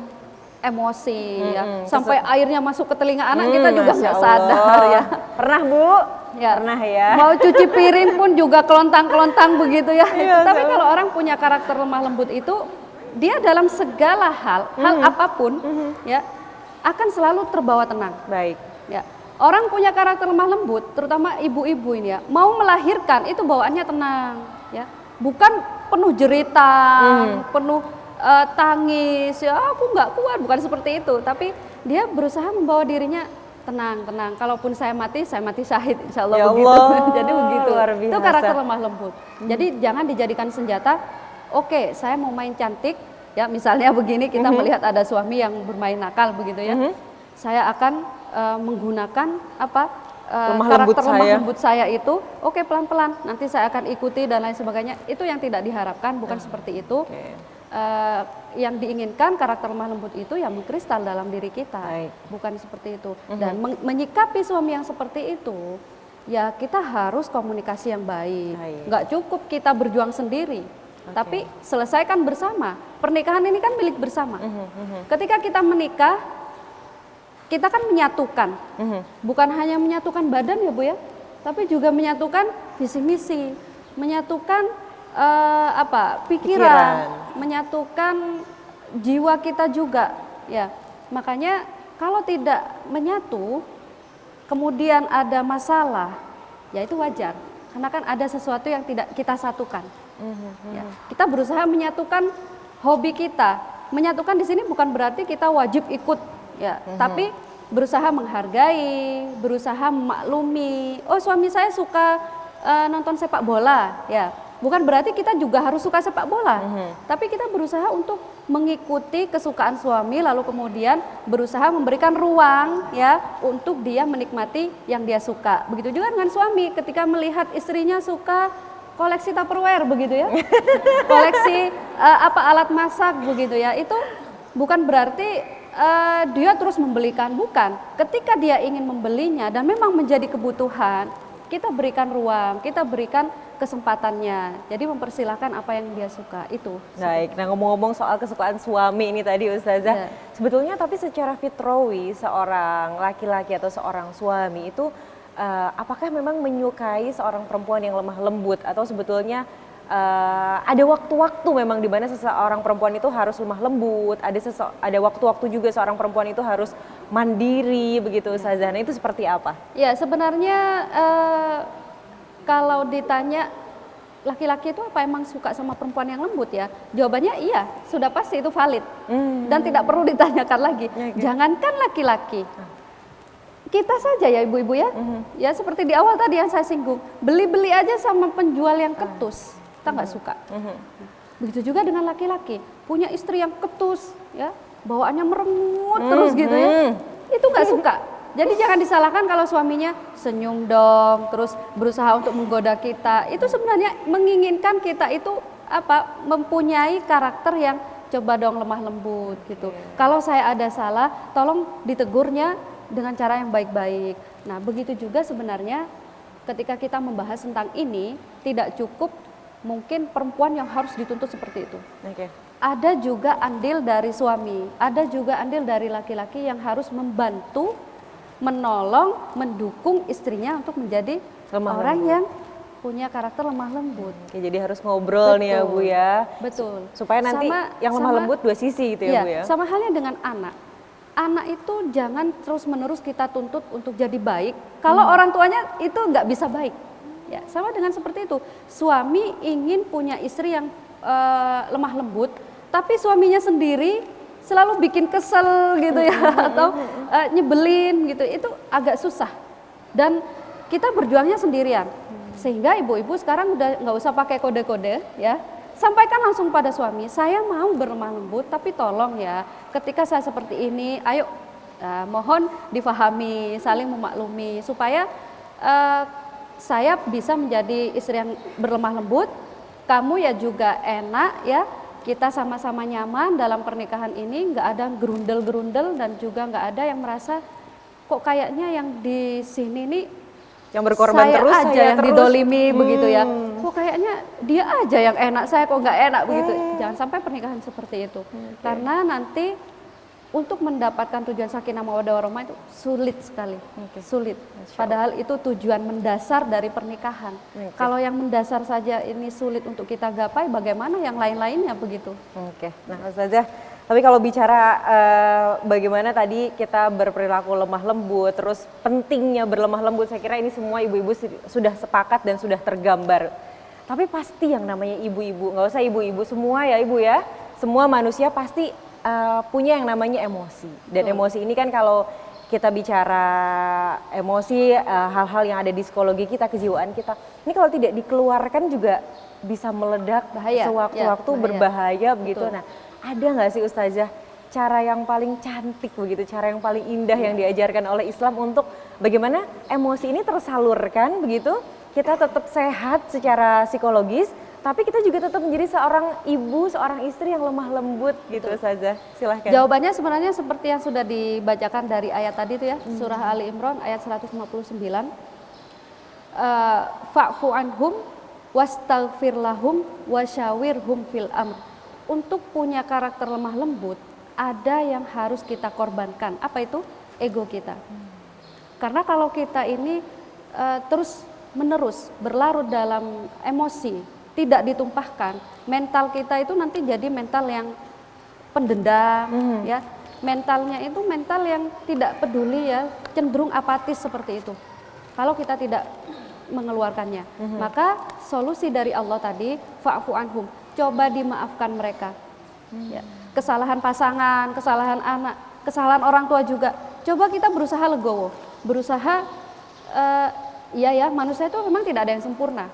emosi ya, sampai airnya masuk ke telinga anak kita juga nggak sadar ya. Pernah Bu? Ya. Pernah ya. Mau cuci piring pun juga kelontang-kelontang begitu ya. Tapi kalau orang punya karakter lemah lembut itu, dia dalam segala hal apapun ya akan selalu terbawa tenang. Baik. Ya. Orang punya karakter lemah lembut, terutama ibu-ibu ini ya, mau melahirkan itu bawaannya tenang ya. Bukan penuh jeritan, penuh tangis, ya aku nggak kuat, bukan seperti itu. Tapi dia berusaha membawa dirinya tenang. Kalaupun saya mati syahid, insya Allah, ya begitu. Allah, Jadi begitu. Itu karakter lemah lembut. Jadi jangan dijadikan senjata. Oke, saya mau main cantik, ya misalnya begini kita melihat ada suami yang bermain nakal begitu ya. Saya akan menggunakan karakter lemah lembut saya itu, oke pelan-pelan, nanti saya akan ikuti dan lain sebagainya. Itu yang tidak diharapkan, bukan seperti itu. Yang diinginkan karakter lemah lembut itu yang mengkristal dalam diri kita, bukan seperti itu. Dan menyikapi suami yang seperti itu, ya kita harus komunikasi yang baik. Nggak cukup kita berjuang sendiri, tapi selesaikan bersama. Pernikahan ini kan milik bersama. Ketika kita menikah, kita kan menyatukan, bukan hanya menyatukan badan ya Bu ya, tapi juga menyatukan visi misi, menyatukan pikiran, menyatukan jiwa kita juga ya. Makanya kalau tidak menyatu, kemudian ada masalah, ya itu wajar, karena kan ada sesuatu yang tidak kita satukan. Ya. Kita berusaha menyatukan hobi kita. Menyatukan di sini bukan berarti kita wajib ikut ya, tapi berusaha menghargai, berusaha memaklumi. Oh, suami saya suka nonton sepak bola, ya. Bukan berarti kita juga harus suka sepak bola, tapi kita berusaha untuk mengikuti kesukaan suami, lalu kemudian berusaha memberikan ruang ya untuk dia menikmati yang dia suka. Begitu juga dengan suami, ketika melihat istrinya suka koleksi Tupperware begitu ya, koleksi alat masak begitu ya, itu bukan berarti dia terus membelikan, bukan. Ketika dia ingin membelinya dan memang menjadi kebutuhan, kita berikan ruang, kita berikan kesempatannya. Jadi mempersilahkan apa yang dia suka itu. Baik, nah ngomong-ngomong soal kesukaan suami ini tadi Ustazah, sebetulnya tapi secara fitrawi seorang laki-laki atau seorang suami itu apakah memang menyukai seorang perempuan yang lemah lembut atau sebetulnya ada waktu-waktu memang di mana seseorang perempuan itu harus lemah lembut, ada waktu-waktu juga seorang perempuan itu harus mandiri begitu Ustazah. Nah itu seperti apa? Ya sebenarnya kalau ditanya laki-laki itu apa emang suka sama perempuan yang lembut ya? Jawabannya iya, sudah pasti itu valid dan tidak perlu ditanyakan lagi. Jangankan laki-laki, kita saja ya ibu-ibu ya, ya seperti di awal tadi yang saya singgung, beli-beli aja sama penjual yang ketus, kita nggak suka. Begitu juga dengan laki-laki, punya istri yang ketus, ya bawaannya merengut terus gitu ya, itu nggak suka. Jadi jangan disalahkan kalau suaminya senyum dong, terus berusaha untuk menggoda kita. Itu sebenarnya menginginkan kita itu mempunyai karakter yang coba dong lemah lembut gitu. Kalau saya ada salah, tolong ditegurnya dengan cara yang baik-baik. Nah, begitu juga sebenarnya ketika kita membahas tentang ini, tidak cukup mungkin perempuan yang harus dituntut seperti itu. ada juga andil dari suami, ada juga andil dari laki-laki yang harus membantu, menolong, mendukung istrinya untuk menjadi orang yang punya karakter lemah lembut. Oke, jadi harus ngobrol nih ya Bu ya. Betul. Supaya nanti yang lemah lembut dua sisi gitu ya Bu ya. Sama halnya dengan anak. Anak itu jangan terus-menerus kita tuntut untuk jadi baik kalau orang tuanya itu nggak bisa baik. Ya, sama dengan seperti itu. Suami ingin punya istri yang lemah lembut, tapi suaminya sendiri selalu bikin kesel gitu ya, atau nyebelin gitu. Itu agak susah. Dan kita berjuangnya sendirian. Sehingga ibu-ibu sekarang udah nggak usah pakai kode-kode ya. Sampaikan langsung pada suami, saya mau berlemah lembut, tapi tolong ya, ketika saya seperti ini, ayo mohon difahami, saling memaklumi, supaya saya bisa menjadi istri yang berlemah lembut, kamu ya juga enak ya, kita sama-sama nyaman dalam pernikahan ini, nggak ada gerundel-gerundel dan juga nggak ada yang merasa kok kayaknya yang di sini nih yang berkorban saya terus, aja saya yang terus didolimi begitu ya. Kok kayaknya dia aja yang enak, saya kok nggak enak begitu. Jangan sampai pernikahan seperti itu. Karena nanti untuk mendapatkan tujuan sakinah mawaddah warahmah itu sulit sekali. Sulit. Padahal itu tujuan mendasar dari pernikahan. Kalau yang mendasar saja ini sulit untuk kita gapai, bagaimana yang lain-lainnya begitu. Oke. Nah, Ustazah, tapi kalau bicara bagaimana tadi kita berperilaku lemah lembut, terus pentingnya berlemah lembut, saya kira ini semua ibu-ibu sudah sepakat dan sudah tergambar. Tapi pasti yang namanya ibu-ibu, nggak usah ibu-ibu semua ya ibu ya, semua manusia pasti punya yang namanya emosi. Dan emosi ini kan kalau kita bicara emosi, hal-hal yang ada di psikologi kita, kejiwaan kita, ini kalau tidak dikeluarkan juga bisa meledak, sewaktu-waktu berbahaya begitu. Nah, ada nggak sih Ustazah cara yang paling cantik begitu, cara yang paling indah yang diajarkan oleh Islam untuk bagaimana emosi ini tersalurkan begitu, kita tetap sehat secara psikologis, tapi kita juga tetap menjadi seorang ibu, seorang istri yang lemah lembut gitu Ustazah. Silahkan. Jawabannya sebenarnya seperti yang sudah dibacakan dari ayat tadi itu ya, surah Ali Imran ayat 159. Fa'fu anhum wastaghfir lahum wasyawirhum fil amr. Untuk punya karakter lemah lembut, ada yang harus kita korbankan. Apa itu? Ego kita. Karena kalau kita ini terus menerus berlarut dalam emosi, tidak ditumpahkan, mental kita itu nanti jadi mental yang pendendam, ya. Mentalnya itu mental yang tidak peduli ya, cenderung apatis seperti itu. Kalau kita tidak mengeluarkannya, maka solusi dari Allah tadi, fa'fu anhum, coba dimaafkan mereka. Ya. Kesalahan pasangan, kesalahan anak, kesalahan orang tua juga. Coba kita berusaha legowo, berusaha ya manusia itu memang tidak ada yang sempurna.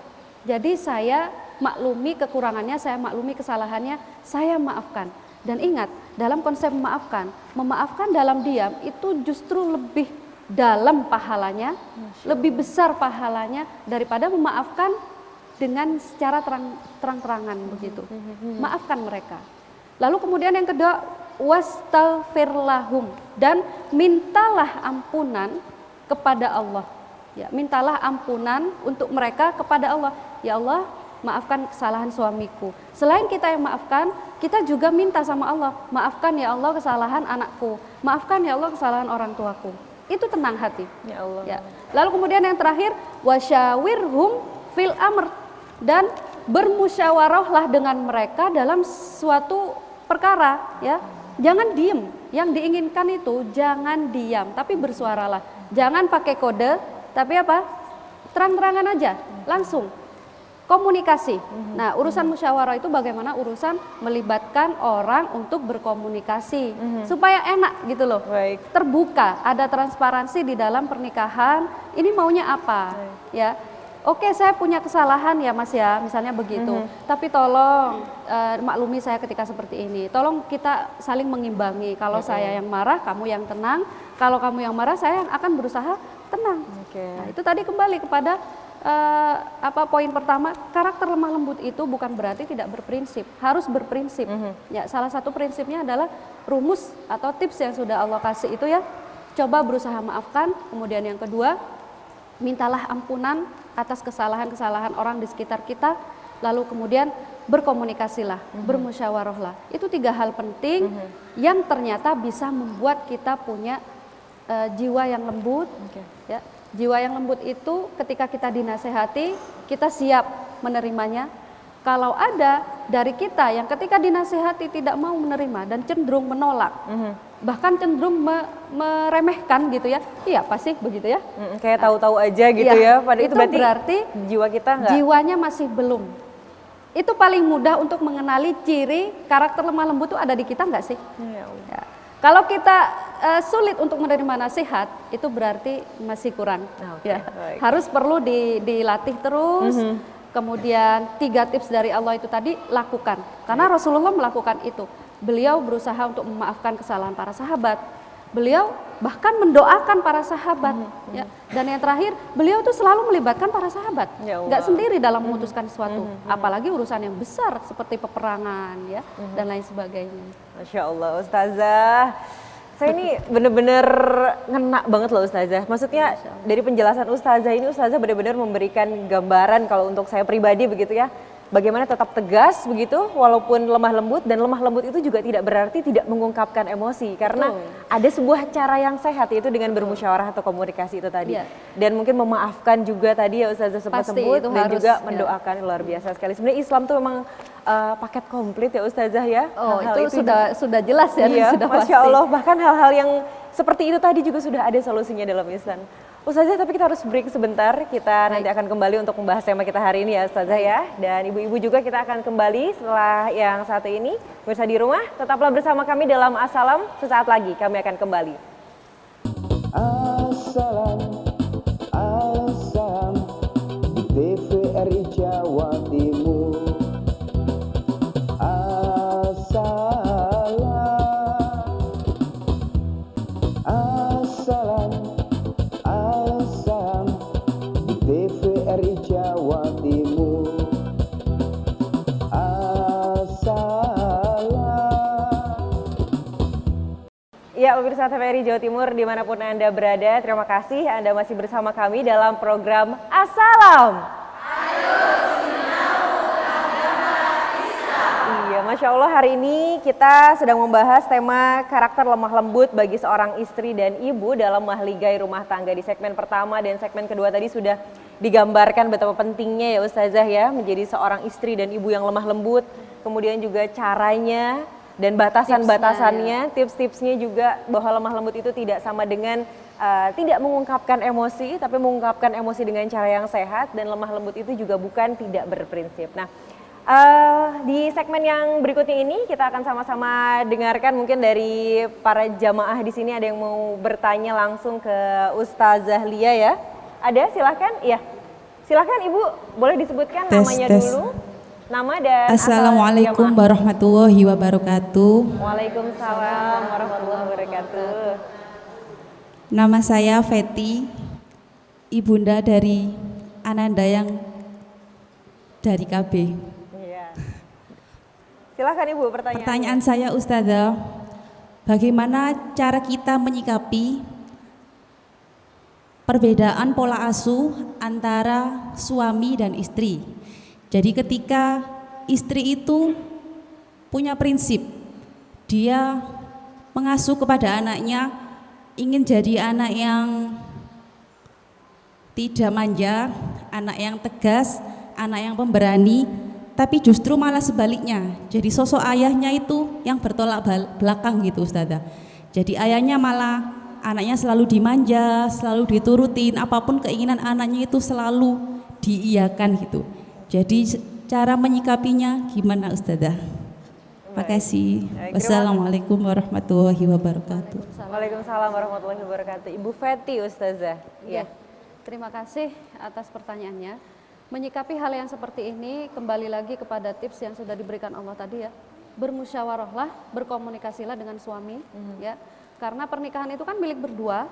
Jadi saya maklumi kekurangannya, saya maklumi kesalahannya, saya maafkan. Dan ingat, dalam konsep memaafkan dalam diam itu justru lebih dalam pahalanya, lebih besar pahalanya daripada memaafkan dengan secara terang-terangan begitu. Maafkan mereka. Lalu kemudian yang kedua, wastaghfir lahum, dan mintalah ampunan kepada Allah. Ya, mintalah ampunan untuk mereka kepada Allah. Ya Allah, maafkan kesalahan suamiku. Selain kita yang maafkan, kita juga minta sama Allah, maafkan ya Allah kesalahan anakku, maafkan ya Allah kesalahan orang tuaku. Itu tenang hati. Ya Allah. Ya. Lalu kemudian yang terakhir, wasyawirhum fil amr, dan bermusyawarahlah dengan mereka dalam suatu perkara, ya. Jangan diem. Yang diinginkan itu jangan diam, tapi bersuaralah. Jangan pakai kode, tapi apa? Terang-terangan aja, langsung komunikasi. Nah, urusan musyawarah itu bagaimana urusan melibatkan orang untuk berkomunikasi supaya enak gitu loh. Baik. Terbuka, ada transparansi di dalam pernikahan. Ini maunya apa? Ya. Oke, saya punya kesalahan ya Mas ya, misalnya begitu. Tapi tolong maklumi saya ketika seperti ini. Tolong kita saling mengimbangi. Kalau saya yang marah, kamu yang tenang. Kalau kamu yang marah, saya yang akan berusaha tenang. Nah, itu tadi kembali kepada poin pertama, karakter lemah lembut itu bukan berarti tidak berprinsip, harus berprinsip. Ya, salah satu prinsipnya adalah rumus atau tips yang sudah Allah kasih itu ya. Coba berusaha maafkan. Kemudian yang kedua, mintalah ampunan atas kesalahan-kesalahan orang di sekitar kita. lalu kemudian berkomunikasilah, bermusyawarahlah. Itu 3 hal penting yang ternyata bisa membuat kita punya jiwa yang lembut. Ya, jiwa yang lembut itu ketika kita dinasehati, kita siap menerimanya. Kalau ada dari kita yang ketika dinasehati tidak mau menerima dan cenderung menolak, bahkan cenderung meremehkan gitu ya, iya pasti begitu ya, kayak tahu-tahu aja gitu ya, padahal itu berarti jiwa kita nggak, jiwanya masih belum. Itu paling mudah untuk mengenali ciri karakter lemah lembut itu ada di kita nggak sih? Ya. Kalau kita sulit untuk menerima nasihat, itu berarti masih kurang. Ya. Harus perlu dilatih terus. Kemudian 3 tips dari Allah itu tadi lakukan. Karena Rasulullah melakukan itu. Beliau berusaha untuk memaafkan kesalahan para sahabat. Beliau bahkan mendoakan para sahabat. Ya. Dan yang terakhir, beliau tuh selalu melibatkan para sahabat. Nggak sendiri dalam memutuskan sesuatu. Apalagi urusan yang besar seperti peperangan ya dan lain sebagainya. Masya Allah Ustazah. Saya ini bener-bener ngena banget loh Ustazah. Maksudnya dari penjelasan Ustazah ini, Ustazah benar-benar memberikan gambaran kalau untuk saya pribadi begitu ya. Bagaimana tetap tegas begitu walaupun lemah lembut, dan lemah lembut itu juga tidak berarti tidak mengungkapkan emosi. Karena ada sebuah cara yang sehat, yaitu dengan bermusyawarah atau komunikasi itu tadi. Dan mungkin memaafkan juga tadi ya Ustazah sempat sebut, dan harus, juga mendoakan. Luar biasa sekali. Sebenarnya Islam tuh memang paket komplit ya Ustazah ya. Hal-hal itu sudah jelas ya. Iya, sudah Masya Allah, bahkan hal-hal yang seperti itu tadi juga sudah ada solusinya dalam Islam. Ustazah, tapi kita harus break sebentar. Kita nanti akan kembali untuk membahas tema kita hari ini ya Ustazah ya. Dan ibu-ibu juga kita akan kembali setelah yang satu ini. Pemirsa di rumah, tetaplah bersama kami dalam Assalam. Sesaat lagi kami akan kembali. Assalam, Assalam di TVRI Jawa Timur. Assalam, Assalam di TVRI Jawa Timur. Ya, pemirsa TVRI Jawa Timur dimanapun Anda berada, terima kasih Anda masih bersama kami dalam program Assalam. Iya, Masya Allah, hari ini kita sedang membahas tema karakter lemah lembut bagi seorang istri dan ibu dalam mahligai rumah tangga. Di segmen pertama dan segmen kedua tadi sudah digambarkan betapa pentingnya ya Ustazah ya menjadi seorang istri dan ibu yang lemah lembut, kemudian juga caranya dan batasan-batasannya, tips-tipsnya juga bahwa lemah lembut itu tidak sama dengan tidak mengungkapkan emosi, tapi mengungkapkan emosi dengan cara yang sehat, dan lemah lembut itu juga bukan tidak berprinsip. Nah, di segmen yang berikutnya ini kita akan sama-sama dengarkan mungkin dari para jamaah di sini ada yang mau bertanya langsung ke Ustazah Lia ya. Ada, silahkan. Iya, silahkan Ibu, boleh disebutkan namanya dulu. Nama dan Assalamualaikum warahmatullahi wabarakatuh. Waalaikumsalam warahmatullahi wabarakatuh. Nama saya Feti, ibunda dari Ananda yang dari KB. Iya. Silakan Ibu pertanyaan. Pertanyaan saya Ustazah, bagaimana cara kita menyikapi perbedaan pola asuh antara suami dan istri? Jadi ketika istri itu punya prinsip, dia mengasuh kepada anaknya, ingin jadi anak yang tidak manja, anak yang tegas, anak yang pemberani, tapi justru malah sebaliknya. Jadi sosok ayahnya itu yang bertolak belakang gitu Ustazah. Jadi ayahnya malah anaknya selalu dimanja, selalu diturutin, apapun keinginan anaknya itu selalu diiyakan gitu. Jadi cara menyikapinya gimana Ustazah? Terima kasih. Wassalamualaikum warahmatullahi wabarakatuh. Waalaikumsalam warahmatullahi wabarakatuh. Ibu Feti Ustazah. Iya. Terima kasih atas pertanyaannya. Menyikapi hal yang seperti ini kembali lagi kepada tips yang sudah diberikan Allah tadi ya. Bermusyawarahlah, berkomunikasilah dengan suami ya. Karena pernikahan itu kan milik berdua,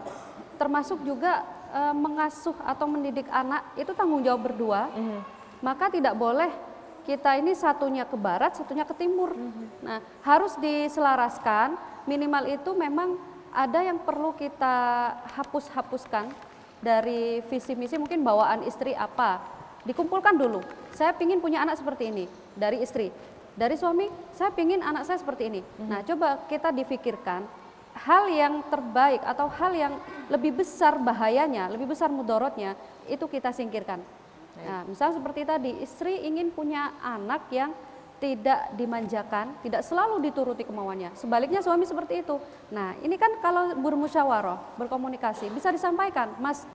termasuk juga mengasuh atau mendidik anak itu tanggung jawab berdua. Maka tidak boleh kita ini satunya ke barat, satunya ke timur. Nah, harus diselaraskan, minimal itu memang ada yang perlu kita hapus-hapuskan dari visi misi, mungkin bawaan istri apa, dikumpulkan dulu. Saya pingin punya anak seperti ini dari istri, dari suami, saya pingin anak saya seperti ini. Nah, coba kita difikirkan hal yang terbaik atau hal yang lebih besar bahayanya, lebih besar mudorotnya, itu kita singkirkan. Nah, misalnya seperti tadi, istri ingin punya anak yang tidak dimanjakan, tidak selalu dituruti kemauannya. Sebaliknya suami seperti itu. Nah, ini kan kalau bermusyawarah, berkomunikasi, bisa disampaikan, Mas,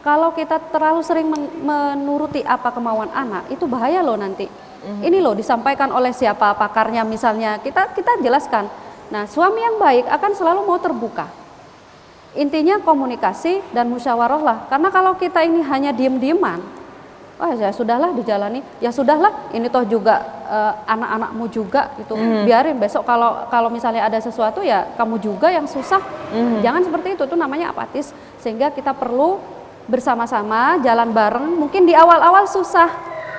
kalau kita terlalu sering menuruti apa kemauan anak, itu bahaya loh nanti. Ini loh disampaikan oleh siapa pakarnya misalnya, kita jelaskan. Nah, suami yang baik akan selalu mau terbuka. Intinya komunikasi dan musyawarah lah. Karena kalau kita ini hanya diem-dieman, oh ya sudahlah dijalani, ya sudahlah ini toh juga anak-anakmu juga gitu. Biarin besok kalau misalnya ada sesuatu ya kamu juga yang susah. Jangan seperti itu namanya apatis. Sehingga kita perlu bersama-sama jalan bareng. Mungkin di awal-awal susah,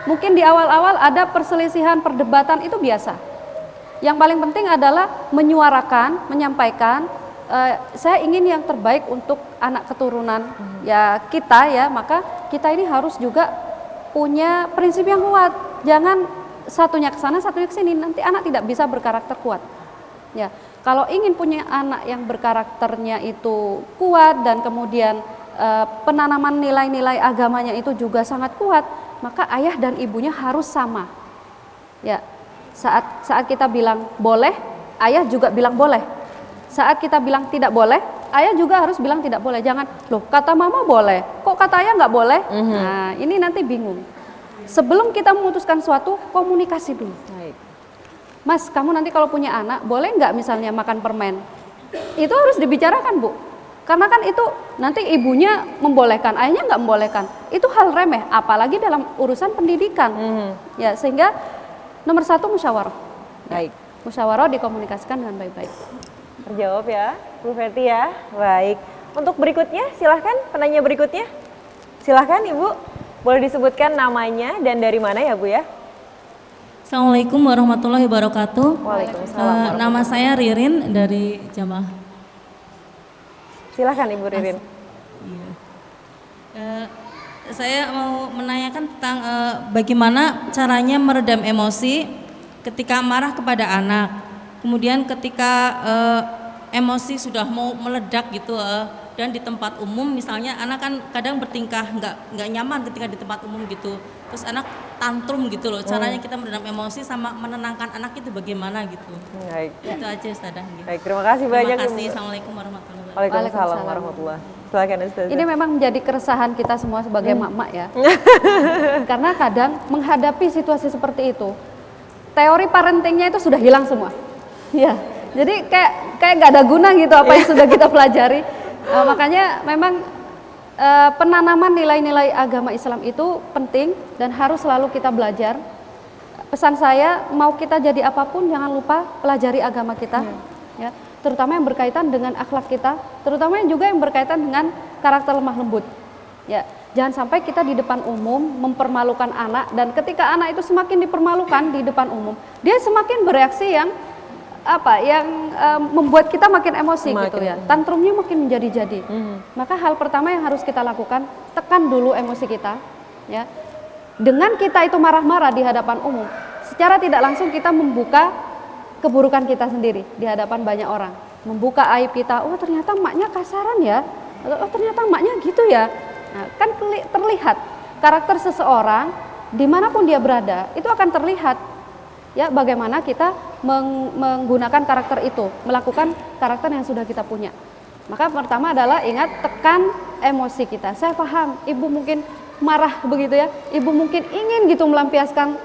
mungkin di awal-awal ada perselisihan, perdebatan, itu biasa. Yang paling penting adalah menyuarakan, menyampaikan, saya ingin yang terbaik untuk anak keturunan ya kita ya, maka kita ini harus juga punya prinsip yang kuat. Jangan satunya ke sana, satunya ke sini, nanti anak tidak bisa berkarakter kuat. Ya, kalau ingin punya anak yang berkarakternya itu kuat dan kemudian penanaman nilai-nilai agamanya itu juga sangat kuat, maka ayah dan ibunya harus sama. Ya, saat kita bilang boleh, ayah juga bilang boleh. Saat kita bilang tidak boleh, ayah juga harus bilang tidak boleh. Jangan, loh kata mama boleh, kok kata ayah nggak boleh? Nah, ini nanti bingung. Sebelum kita memutuskan suatu, komunikasi dulu. Mas, kamu nanti kalau punya anak, boleh nggak misalnya makan permen? Itu harus dibicarakan, Bu. Karena kan itu nanti ibunya membolehkan, ayahnya nggak membolehkan. Itu hal remeh, apalagi dalam urusan pendidikan. Ya, sehingga nomor satu musyawarah. Baik. Musyawarah dikomunikasikan dengan baik-baik. Terjawab ya, Bu Ferti ya. Baik. Untuk berikutnya, silahkan penanya berikutnya. Silahkan Ibu, boleh disebutkan namanya dan dari mana ya Bu ya? Assalamualaikum warahmatullahi wabarakatuh. Waalaikumsalam. Nama saya Ririn dari Jamaah. Silahkan Ibu Ririn. Iya. Saya mau menanyakan tentang bagaimana caranya meredam emosi ketika marah kepada anak. Kemudian ketika emosi sudah mau meledak gitu dan di tempat umum misalnya anak kan kadang bertingkah nggak nyaman ketika di tempat umum gitu. Terus anak tantrum gitu loh. Caranya kita meredam emosi sama menenangkan anak itu bagaimana gitu. Baik. Itu aja Ustazah. Baik, terima kasih banyak. Terima kasih. Assalamualaikum warahmatullahi wabarakatuh. Waalaikumsalam warahmatullahi. Silakan Ustazah. Ini memang menjadi keresahan kita semua sebagai mak-mak ya. Karena kadang menghadapi situasi seperti itu, teori parentingnya itu sudah hilang semua. Ya, jadi kayak nggak ada guna gitu apa yang sudah kita pelajari. Makanya memang penanaman nilai-nilai agama Islam itu penting dan harus selalu kita belajar. Pesan saya, mau kita jadi apapun jangan lupa pelajari agama kita. Ya, terutama yang berkaitan dengan akhlak kita, terutama juga yang berkaitan dengan karakter lemah lembut. Ya, jangan sampai kita di depan umum mempermalukan anak, dan ketika anak itu semakin dipermalukan di depan umum, dia semakin bereaksi yang membuat kita makin emosi gitu ya. Tantrumnya makin menjadi-jadi. Maka hal pertama yang harus kita lakukan, tekan dulu emosi kita, ya. Dengan kita itu marah-marah di hadapan umum, secara tidak langsung kita membuka keburukan kita sendiri di hadapan banyak orang, membuka aib kita. Oh ternyata maknya kasaran ya, oh ternyata maknya gitu ya. Nah, kan terlihat karakter seseorang dimanapun dia berada itu akan terlihat ya bagaimana kita menggunakan karakter itu, melakukan karakter yang sudah kita punya. Maka pertama adalah ingat, tekan emosi kita. Saya paham ibu mungkin marah begitu ya, ibu mungkin ingin gitu melampiaskan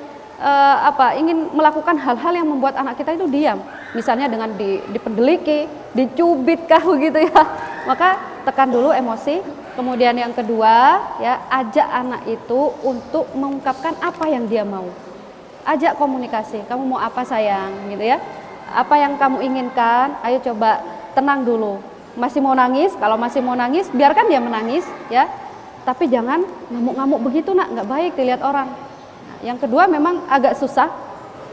ingin melakukan hal-hal yang membuat anak kita itu diam, misalnya dengan dipendeliki, dicubit kah begitu ya. Maka tekan dulu emosi. Kemudian yang kedua ya, ajak anak itu untuk mengungkapkan apa yang dia mau. Ajak komunikasi, kamu mau apa sayang gitu ya, apa yang kamu inginkan, ayo coba tenang dulu. Masih mau nangis, kalau masih mau nangis biarkan dia menangis ya, tapi jangan ngamuk-ngamuk begitu nak, nggak baik dilihat orang. Yang kedua memang agak susah,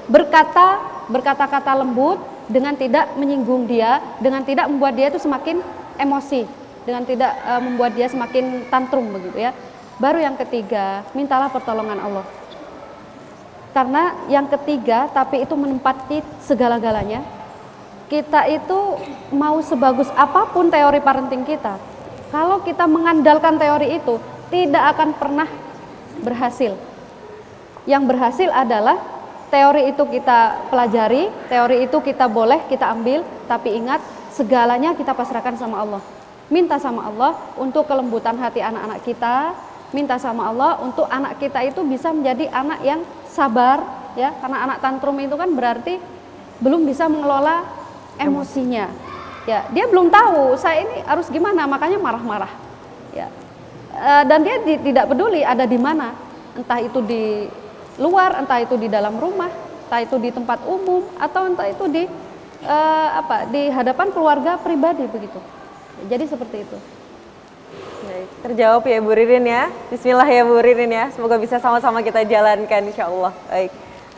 berkata-kata lembut dengan tidak menyinggung dia, dengan tidak membuat dia itu semakin emosi, dengan tidak membuat dia semakin tantrum begitu ya. Baru yang ketiga, mintalah pertolongan Allah. Karena yang ketiga, tapi itu menempati segala-galanya. Kita itu mau sebagus apapun teori parenting kita, kalau kita mengandalkan teori itu, tidak akan pernah berhasil. Yang berhasil adalah teori itu kita pelajari, teori itu kita boleh kita ambil, tapi ingat segalanya kita pasrahkan sama Allah. Minta sama Allah untuk kelembutan hati anak-anak kita, minta sama Allah untuk anak kita itu bisa menjadi anak yang sabar, ya, karena anak tantrum itu kan berarti belum bisa mengelola emosinya, ya, dia belum tahu saya ini harus gimana, makanya marah-marah, ya, dan dia tidak peduli ada di mana, entah itu di luar, entah itu di dalam rumah, entah itu di tempat umum, atau entah itu di di hadapan keluarga pribadi begitu. Jadi seperti itu. Baik, terjawab ya Bu Ririn ya. Bismillah ya Bu Ririn ya. Semoga bisa sama-sama kita jalankan insya Allah. Baik.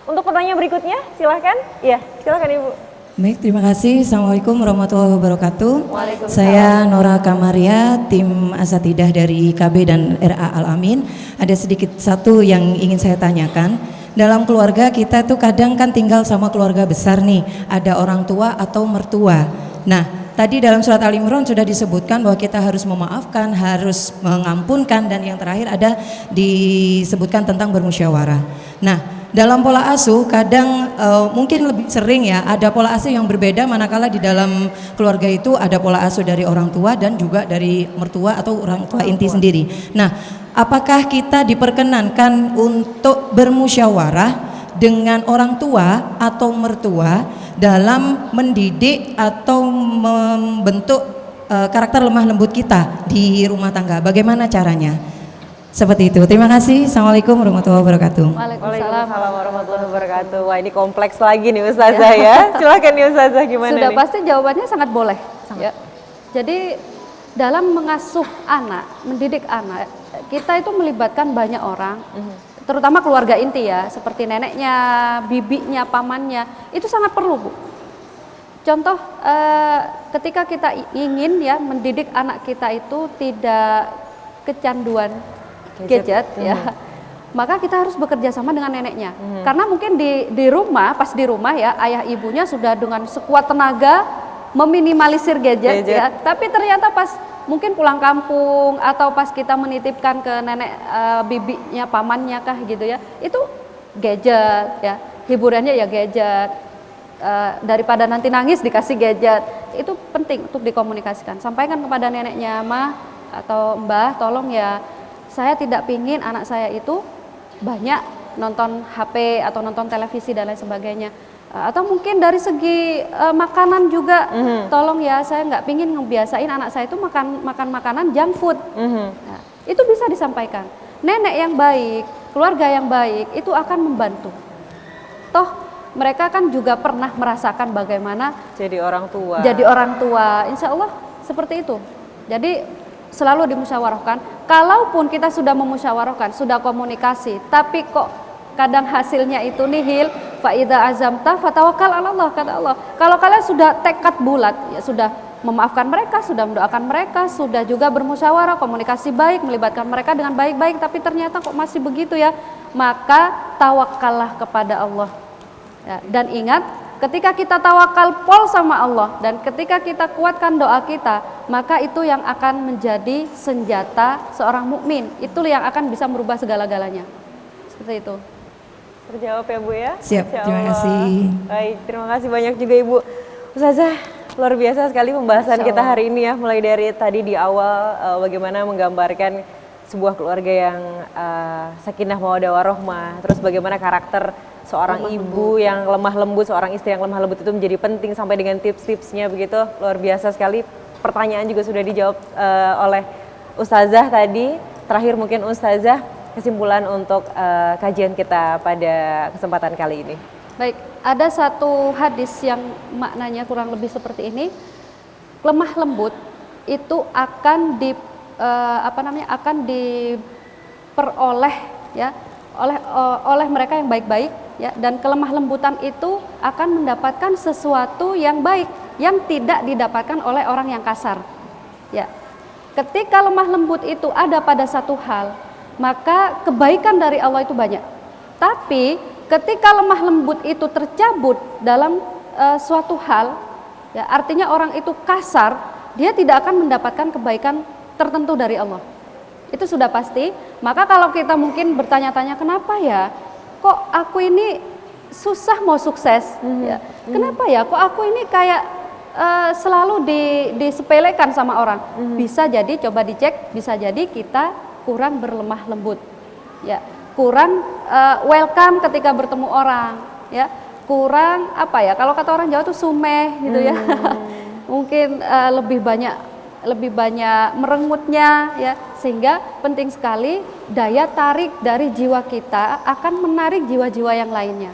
Untuk pertanyaan berikutnya silahkan. Iya, silahkan Ibu. Baik, terima kasih. Assalamualaikum warahmatullahi wabarakatuh. Waalaikumsalam. Saya Nora Kamaria, tim Asatidah dari KB dan RA Al-Amin. Ada sedikit satu yang ingin saya tanyakan. Dalam keluarga kita tuh kadang kan tinggal sama keluarga besar nih, ada orang tua atau mertua. Nah, tadi dalam surat Al-Imran sudah disebutkan bahwa kita harus memaafkan, harus mengampunkan, dan yang terakhir ada disebutkan tentang bermusyawarah. Nah, dalam pola asuh kadang mungkin lebih sering ya ada pola asuh yang berbeda, manakala di dalam keluarga itu ada pola asuh dari orang tua dan juga dari mertua atau orang tua inti sendiri. Nah, apakah kita diperkenankan untuk bermusyawarah dengan orang tua atau mertua dalam mendidik atau membentuk karakter lemah lembut kita di rumah tangga? Bagaimana caranya? Seperti itu. Terima kasih. Assalamualaikum warahmatullahi wabarakatuh. Waalaikumsalam warahmatullahi wabarakatuh. Wah, ini kompleks lagi nih Ustazah ya. Silakan nih Ustazah, gimana Sudah nih? pasti jawabannya sangat boleh. Ya. Jadi dalam mengasuh anak, mendidik anak, kita itu melibatkan banyak orang, terutama keluarga inti ya, seperti neneknya, bibinya, pamannya, itu sangat perlu, Bu. Contoh, ketika kita ingin ya mendidik anak kita itu tidak kecanduan gadget ya, maka kita harus bekerja sama dengan neneknya. Karena mungkin di rumah, pas di rumah ya, ayah ibunya sudah dengan sekuat tenaga meminimalisir gadget. Ya, tapi ternyata pas mungkin pulang kampung atau pas kita menitipkan ke nenek bibinya, pamannya kah gitu ya, itu gadget ya, hiburannya ya gadget. Daripada nanti nangis dikasih gadget, itu penting untuk dikomunikasikan. Sampaikan kepada neneknya, "Mah atau Mbah, tolong ya, saya tidak pingin anak saya itu banyak nonton HP atau nonton televisi dan lain sebagainya. Atau mungkin dari segi makanan juga, tolong ya, saya nggak pingin ngebiasain anak saya itu makan makanan junk food." Nah, itu bisa disampaikan. Nenek yang baik, keluarga yang baik itu akan membantu. Toh mereka kan juga pernah merasakan bagaimana Jadi orang tua. Insya Allah seperti itu. Jadi selalu dimusyawarahkan. Kalaupun kita sudah memusyawarahkan, sudah komunikasi, tapi kok kadang hasilnya itu nihil, fa idza azamta fatawakkal 'ala Allah, kata Allah. Kalau kalian sudah tekad bulat, ya sudah memaafkan mereka, sudah mendoakan mereka, sudah juga bermusyawarah, komunikasi baik, melibatkan mereka dengan baik-baik, tapi ternyata kok masih begitu ya, maka tawakallah kepada Allah. Ya, dan ingat, ketika kita tawakal pol sama Allah dan ketika kita kuatkan doa kita, maka itu yang akan menjadi senjata seorang mukmin. Itu yang akan bisa merubah segala-galanya. Seperti itu. Terjawab ya Bu ya? Siap, Insya terima Allah. kasih. Baik, terima kasih banyak juga Ibu. Ustazah, luar biasa sekali pembahasan kita hari ini ya. Mulai dari tadi di awal bagaimana menggambarkan sebuah keluarga yang sakinah mawaddah warahmah, terus bagaimana karakter seorang ibu yang lemah lembut, seorang istri yang lemah lembut itu menjadi penting, sampai dengan tips-tipsnya begitu. Luar biasa sekali. Pertanyaan juga sudah dijawab oleh Ustazah tadi. Terakhir mungkin Ustazah, kesimpulan untuk kajian kita pada kesempatan kali ini. Baik, ada satu hadis yang maknanya kurang lebih seperti ini. Lemah lembut itu akan akan diperoleh ya oleh mereka yang baik-baik ya, dan kelemah lembutan itu akan mendapatkan sesuatu yang baik yang tidak didapatkan oleh orang yang kasar. Ya. Ketika lemah lembut itu ada pada satu hal, maka kebaikan dari Allah itu banyak. Tapi ketika lemah lembut itu tercabut dalam suatu hal, ya, artinya orang itu kasar, dia tidak akan mendapatkan kebaikan tertentu dari Allah. Itu sudah pasti. Maka kalau kita mungkin bertanya-tanya, kenapa ya kok aku ini susah mau sukses, ya, kenapa ya kok aku ini kayak selalu disepelekan sama orang. Bisa jadi, coba dicek, bisa jadi kita kurang berlemah lembut, ya, kurang welcome ketika bertemu orang, ya, kurang apa ya, kalau kata orang Jawa tuh sumeh gitu ya. Mungkin lebih banyak merengutnya, ya, sehingga penting sekali daya tarik dari jiwa kita akan menarik jiwa-jiwa yang lainnya.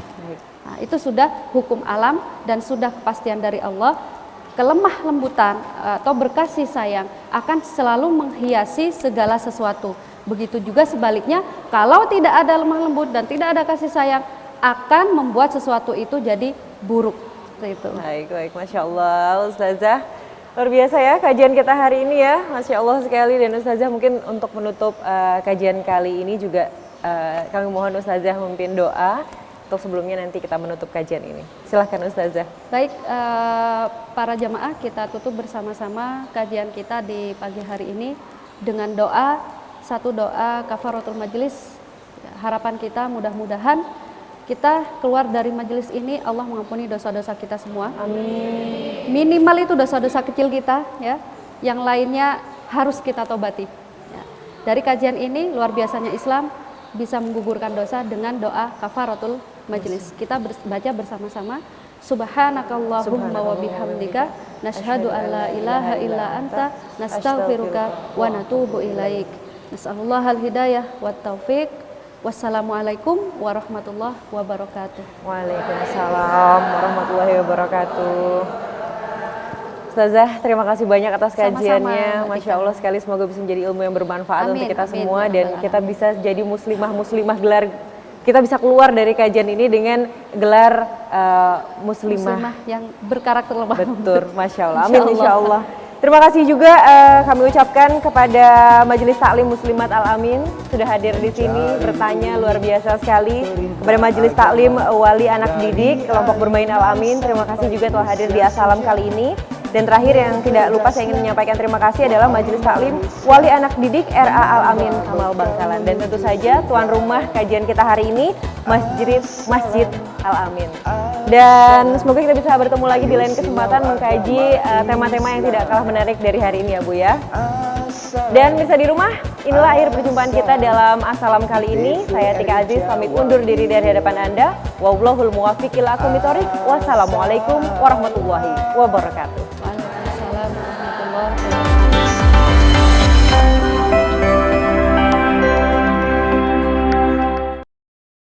Nah, itu sudah hukum alam dan sudah kepastian dari Allah. Kelemah lembutan atau berkasih sayang akan selalu menghiasi segala sesuatu. Begitu juga sebaliknya, kalau tidak ada lemah lembut dan tidak ada kasih sayang, akan membuat sesuatu itu jadi buruk. Seperti itu. Baik, Masya Allah Ustazah. Luar biasa ya kajian kita hari ini ya, Masya Allah sekali. Dan Ustazah mungkin untuk menutup kajian kali ini juga kami mohon Ustazah memimpin doa untuk sebelumnya nanti kita menutup kajian ini. Silahkan Ustazah. Baik, para jamaah, kita tutup bersama-sama kajian kita di pagi hari ini dengan doa, satu doa kafaratul majelis. Harapan kita mudah-mudahan kita keluar dari majelis ini Allah mengampuni dosa-dosa kita semua. Amin. Minimal itu dosa-dosa kecil kita, ya. Yang lainnya harus kita tobati. Ya. Dari kajian ini luar biasanya Islam bisa menggugurkan dosa dengan doa kafaratul majelis. Kita baca bersama-sama. Subhanakallahumma wa bihamdika nashhadu an la ilaha illa anta nastaghfiruka wa natubu ilaik. Nas'alullahal hidayah wat taufiq. Wassalamualaikum warahmatullahi wabarakatuh. Waalaikumsalam warahmatullahi wabarakatuh. Ustazah, terima kasih banyak atas kajiannya. Sama-sama, Masya Allah sekali, semoga bisa menjadi ilmu yang bermanfaat Amin, untuk kita amin, semua. ya Dan Rabbal kita bisa jadi muslimah gelar. Kita bisa keluar dari kajian ini dengan gelar muslimah yang berkarakter lemah. Betul, Masya Allah. Amin, Insya Allah. Terima kasih juga kami ucapkan kepada Majelis Taklim Muslimat Al-Amin sudah hadir di sini, bertanya luar biasa sekali. Kepada Majelis Taklim Wali Anak Didik Kelompok Bermain Al-Amin, terima kasih juga telah hadir di Assalam kali ini. Dan terakhir yang tidak lupa saya ingin menyampaikan terima kasih adalah Majelis Taklim Wali Anak Didik RA Al-Amin Kamal Bangkalan. Dan tentu saja tuan rumah kajian kita hari ini Masjid Al-Amin. Dan semoga kita bisa bertemu lagi di lain kesempatan mengkaji tema-tema yang tidak kalah menarik dari hari ini ya Bu ya. Dan bisa di rumah, inilah akhir perjumpaan kita dalam Assalam kali ini. Saya Tika Aziz pamit undur diri dari hadapan Anda. Wallahul muwaffiq ila aqwamit thoriq. Wassalamualaikum warahmatullahi wabarakatuh.